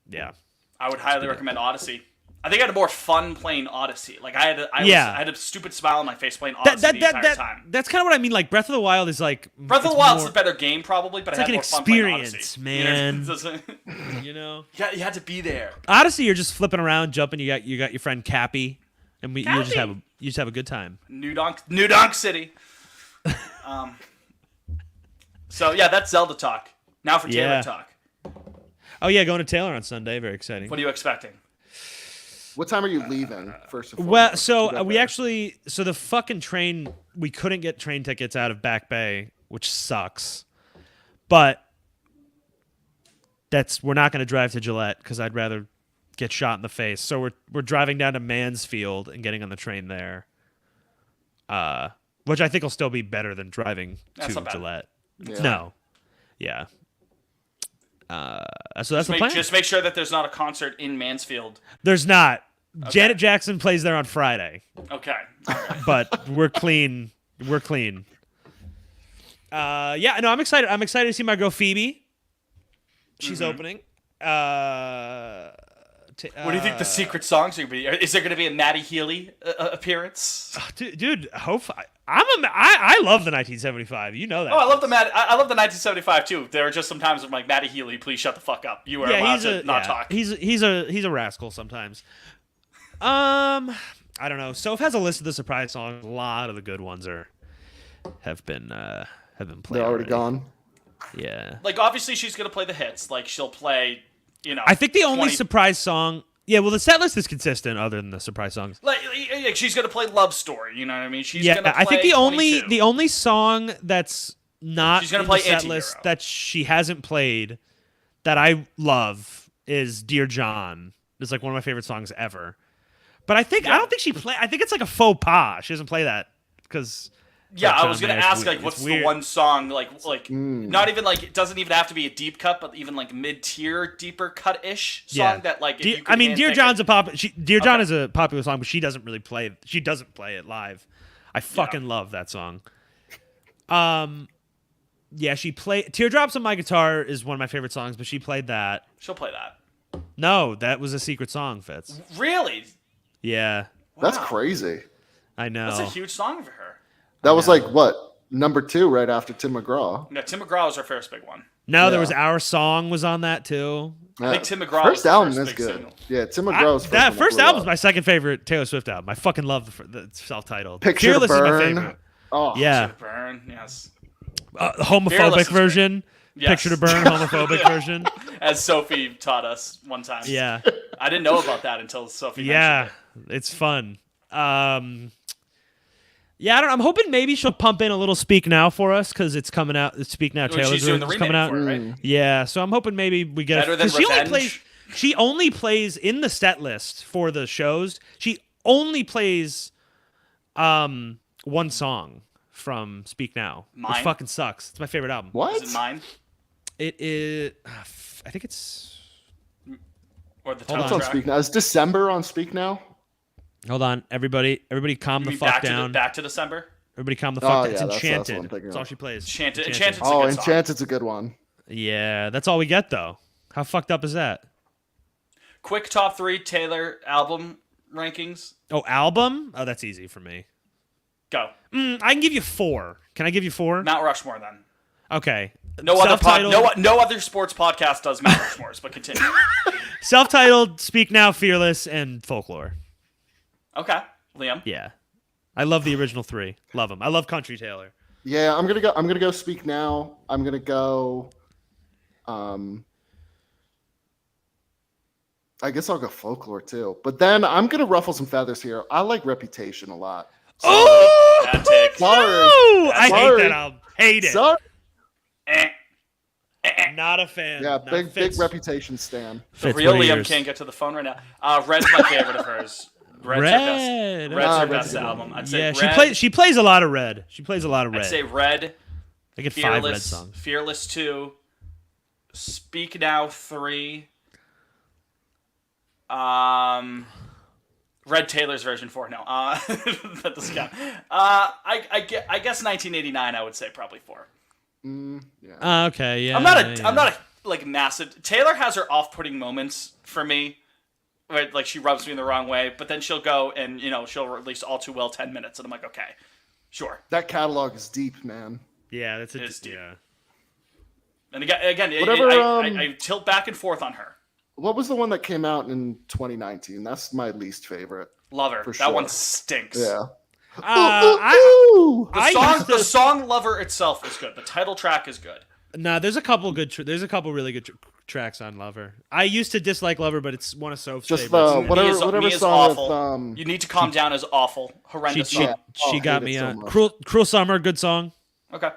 yeah. I would highly recommend Odyssey. I think I had a more fun playing Odyssey. Like I had a stupid smile on my face playing Odyssey the entire time. That's kind of what I mean. Like Breath of the Wild is like Breath of the Wild's a better game probably, but It's I like had an more fun playing experience, Odyssey. man. You know, You had to be there. Odyssey, you're just flipping around, jumping. You got your friend Cappy, and you just Cappy. have a good time. New Donk City. So yeah, that's Zelda talk. Now for Taylor Yeah. talk. Oh yeah, going to Taylor on Sunday. Very exciting. What are you expecting? What time are you leaving? First of all. Well, so the fucking train, we couldn't get train tickets out of Back Bay, which sucks. But we're not going to drive to Gillette because I'd rather get shot in the face. So we're driving down to Mansfield and getting on the train there. Which I think will still be better than driving That's to not bad. Gillette. Yeah. No. Yeah. So that's the plan. Just make sure that there's not a concert in Mansfield. There's not. Janet Jackson plays there on Friday, Okay. but we're clean. We're clean. Yeah, no, I'm excited. I'm excited to see my girl Phoebe. She's opening. What do you think the secret songs are going to be? Is there going to be a Maddie Healy appearance? Dude, I love the 1975. You know that. Oh, I love the 1975 too. There are just some times I'm like, Maddie Healy, please shut the fuck up. You are allowed to not talk. He's a rascal sometimes. I don't know. Soph has a list of the surprise songs. A lot of the good ones have been played. They're already gone. Yeah. Like obviously she's going to play the hits. Like she'll play, I think the only 20 surprise song. Yeah, well, the set list is consistent other than the surprise songs. Like she's going to play Love Story. You know what I mean? She's Yeah, gonna play I think the 22. only song that's not She's gonna in play the set Anti-Hero. list that she hasn't played that I love is Dear John. It's like one of my favorite songs ever. But I don't think she play. I think it's like a faux pas. She doesn't play that because. Yeah, I was gonna ask like, what's the one song like not even like it doesn't even have to be a deep cut, but even like mid-tier, deeper cut-ish song that like. If you could Dear handpick John's Dear John Okay. is a popular song, but she doesn't really play. She doesn't play it live. I fucking love that song. Yeah, she played Teardrops on My Guitar is one of my favorite songs, but she played that. She'll play that. No, that was a secret song, Fitz. Really? Yeah, That's Wow. crazy. I know. That's a huge song for her. That was like what #2 right after Tim McGraw. No, Tim McGraw was her first big one. No, there Yeah. was Our Song was on that too. I think Tim McGraw was first the album first is big good. single. Yeah, Tim McGraw's That one first blew album is up. my second favorite Taylor Swift album. I fucking love the self-titled. Picture Fearless to is my Burn. favorite. Oh Yeah, Burn, yes. the homophobic Fearless is great. version. Yes. Picture to Burn, homophobic version. As Sophie taught us one time. Yeah, I didn't know about that until Sophie yeah, mentioned it's fun. Yeah, I don't know. I'm hoping maybe she'll pump in a little Speak Now for us because it's coming out. Speak Now, it. Taylor's She's doing the version's remake coming out. for it, right? Yeah, so I'm hoping maybe we get Better than 'cause she only Revenge? she only plays in the set list for the shows. She only plays one song from Speak Now, which Mine? fucking sucks. It's my favorite album. What? Is it mine? It is. I think it's. Or the Hold title What's on track? Speak Now? Is December on Speak Now? Hold on, everybody calm You the mean fuck back down. back to December? Everybody calm the Oh, fuck down. yeah, It's that's what I'm Enchanted. thinking That's of. all she plays. Enchanted. Enchanted. Enchanted's a Oh, good song. Enchanted's a good one. Yeah, that's all we get though. How fucked up is that? Quick top 3 Taylor album rankings. Oh, album? Oh, that's easy for me. Go. I can give you 4. Can I give you 4? Mount Rushmore then. Okay. No other Self-titled- no other sports podcast does Mount Rushmores, but continue. Self-titled, Speak Now, Fearless, and Folklore. Okay, Liam. Yeah, I love the original 3. Love them. I love Country Taylor. Yeah, I'm gonna go Speak Now. I'm gonna go. I guess I'll go Folklore too. But then I'm gonna ruffle some feathers here. I like Reputation a lot. Oh, Bad take. Sorry. no! I hate Sorry. that album. Hate it. Sorry. Eh. Not a fan. Yeah, Not big Fitz. Reputation stan. The Fitz, real what are Liam yours? can't get to the phone right now. Red's my favorite of hers. Red's her Red. best. Red's her Red's best a good one. album. I'd say Yeah, Red. she plays a lot of Red. She plays a lot of Red. I'd say Red. I get 5 Red Fearless. songs. Fearless 2. Speak Now 3. Red Taylor's version 4. No, that doesn't count. I guess 1989. I would say probably 4. Yeah. Okay, yeah. I'm not a yeah. I'm not a like massive. Taylor has her off-putting moments for me, right? Like she rubs me in the wrong way, but then she'll go and she'll release All Too Well 10 minutes, and I'm like, okay, sure. That catalog is deep, man. Yeah, that's It's deep. yeah. And again, Whatever, I tilt back and forth on her. What was the one that came out in 2019? That's my least favorite. Love her. For That one sure. stinks. Yeah. I The song Lover itself is good. The title track is good. No, there's a couple good. There's a couple really good tracks on Lover. I used to dislike Lover, but it's one of Soph's Just favorites. the Me whatever is whatever awful. song with You Need to Calm Down is awful. she Horrendous she, song. she I got hate me it so on much. Cruel Summer, good song. Okay.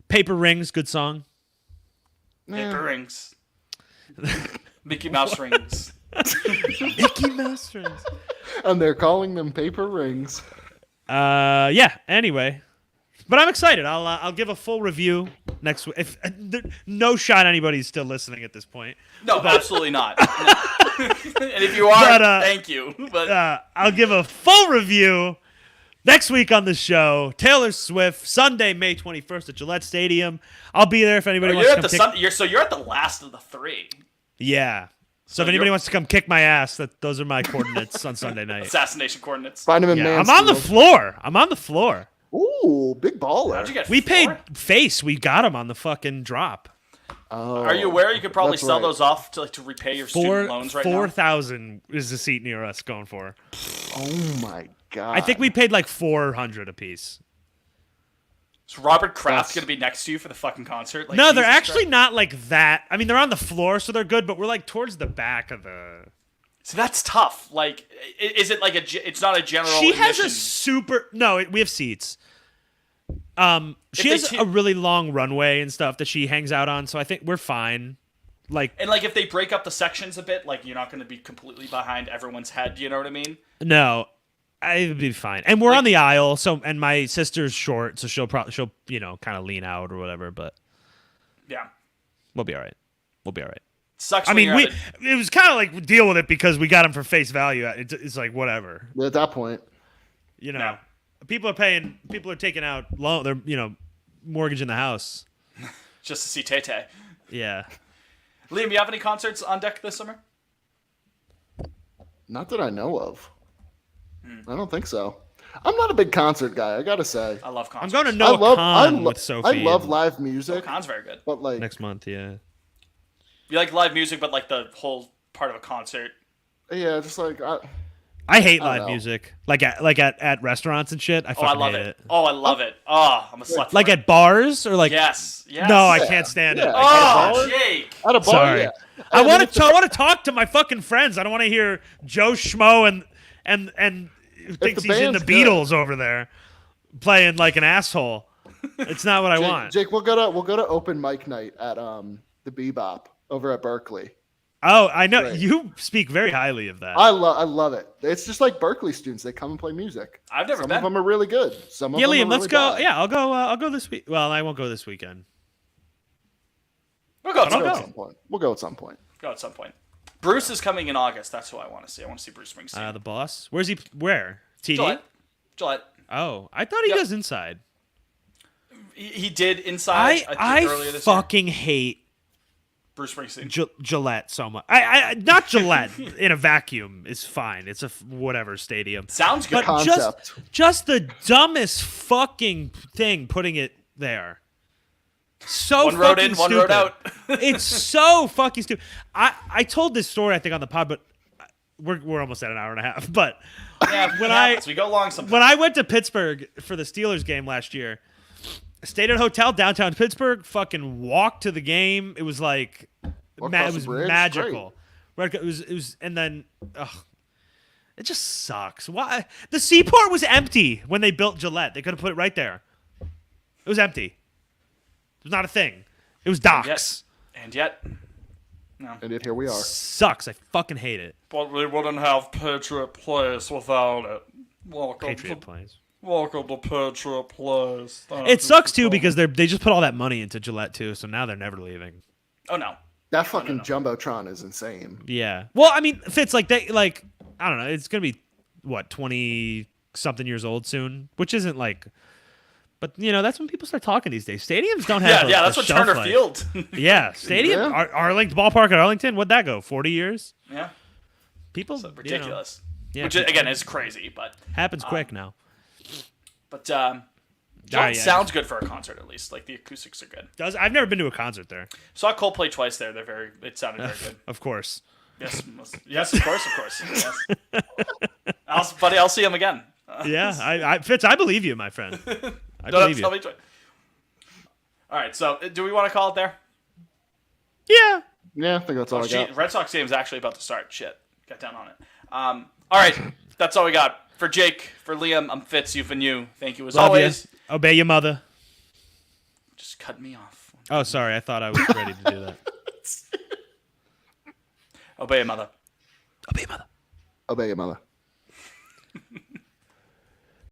Paper Rings, good song. Paper Rings. Mickey Mouse Rings. Mickey Mouse Rings. and they're calling them paper rings. Yeah. Anyway, but I'm excited. I'll give a full review next week. If no shot anybody's still listening at this point. No, absolutely not. No. And if you are, But, thank you. But I'll give a full review next week on the show. Taylor Swift, Sunday, May 21st at Gillette Stadium. I'll be there if anybody wants to come you're at the last of the three. Yeah. So if anybody wants to come kick my ass, those are my coordinates on Sunday night. Assassination coordinates. Find him in Yeah, I'm Mansfield. on the floor. Ooh, big baller. How'd you get We 4? paid face. We got him on the fucking drop. Oh, Are you aware you could probably that's sell right. those off to repay your student loans right now? 4,000 is the seat near us going for. Oh my god. I think we paid like 400 a piece. Is Robert Kraft That's- going to be next to you for the fucking concert? Like, No, they're Jesus actually Christ. not like that. I mean, they're on the floor, so they're good, but we're like towards the back of the. So that's tough. Like, is it like it's not a general She has a admission? super. No, we have seats. She If they has t- a really long runway and stuff that she hangs out on, so I think we're fine. Like, And like if they break up the sections a bit, like you're not going to be completely behind everyone's head. You know what I mean? no, I'd be fine. And we're Like- on the aisle, so and my sister's short, so she'll kind of lean out or whatever. But Yeah. we'll be all right. We'll be all right. Sucks. I when mean, you're at it was kind of like deal with it because we got him for face value. It's like whatever, At that point, you know. Yeah. People are taking out loan. They're mortgaging the house. just to see Tay Tay. Yeah. Liam, you have any concerts on deck this summer? not that I know of. I don't think so. I'm not a big concert guy. I gotta say. I love I'm concerts. going to Noah Khan with Sophie. I love live music, Con's very good. but like, next month. Yeah. You like live music, but like the whole part of a concert. yeah, just like I hate I don't live know. music. Like at restaurants and shit. I Oh, fucking I love hate it. Oh, I love it. Oh, I'm a slut. For Like it. at bars or like. Yes. Yes. No, I Yeah, can't stand yeah. it. Oh, Jake. at a bar. Sorry. Yeah. I mean, want if to. I want to talk to my fucking friends. I don't want to hear Joe Schmo and who thinks the he's in the band's good. Beatles over there playing like an asshole. It's not what I want. Jake, we'll go to open mic night at the Bebop over at Berkeley. Oh, I know. Right. You speak very highly of that. I love it. It's just like Berkeley students. They come and play music. I've never Some been. of them are really good. Some of Yeah, them Liam, are let's really go. bad. Yeah, I'll go. I'll go this week. Well, I won't go this weekend. We'll go at We'll some go point. at some point. We'll go at some point. Go at some point. Bruce is coming in August. That's who I want to see. I want to see Bruce Springsteen. The boss. Where's he? Where? TD. Gillette. Oh, I thought he Yep. does inside. He did inside. I earlier this year. fucking hate Bruce Springsteen. Gillette so much. I not Gillette in a vacuum is fine. It's a whatever stadium. Sounds good. But Concept. just the dumbest fucking thing putting it there. So One road fucking in, one stupid. road out. It's so fucking stupid. I told this story I think on the pod, but we're almost at an hour and a half. But Yeah, when it happens. we go long sometimes. when I went to Pittsburgh for the Steelers game last year, I stayed at a hotel downtown Pittsburgh. Fucking walked to the game. It was like Walk it across was the bridge? magical. Right, it was, and then it just sucks. Why the Seaport was empty when they built Gillette? They could have put it right there. It was empty. It was not a thing. It was docks. And yet, And yet here we are. Sucks. I fucking hate it. but we wouldn't have Patriot Place without it. Welcome Patriot plays. welcome to Patriot Place. It sucks too because they just put all that money into Gillette too, so now they're never leaving. Oh no. That fucking jumbotron is insane. Yeah. Well, I mean, Fitz, like I don't know, it's gonna be what 20 something years old soon, which isn't like, but that's when people start talking these days. Stadiums don't have Yeah, that's what shelf Turner life. Field. Yeah, stadium Yeah. Arlington ballpark at Arlington. What'd that go? 40 years? Yeah. People Ridiculous. yeah, Which people- again is crazy, but happens quick now. Gillette yeah. sounds good for a concert at least. Like the acoustics are good. I've never been to a concert there. Saw Coldplay twice there. It sounded very good. Of course. Yes, of course. Yes. Buddy, I'll see him again. Yeah, I Fitz, I believe you, my friend. I Don't have believe to tell you. me twice. All right, so do we want to call it there? Yeah. Yeah, I think that's all I got. Red Sox game is actually about to start. Shit, got down on it. All right, that's all we got. For Jake, for Liam, I'm Fitz. You've been you. Thank you as Love always. you. Obey your mother. Just cut me off. Oh, sorry. I thought I was ready to do that. Obey your mother. Obey your mother. Obey your mother.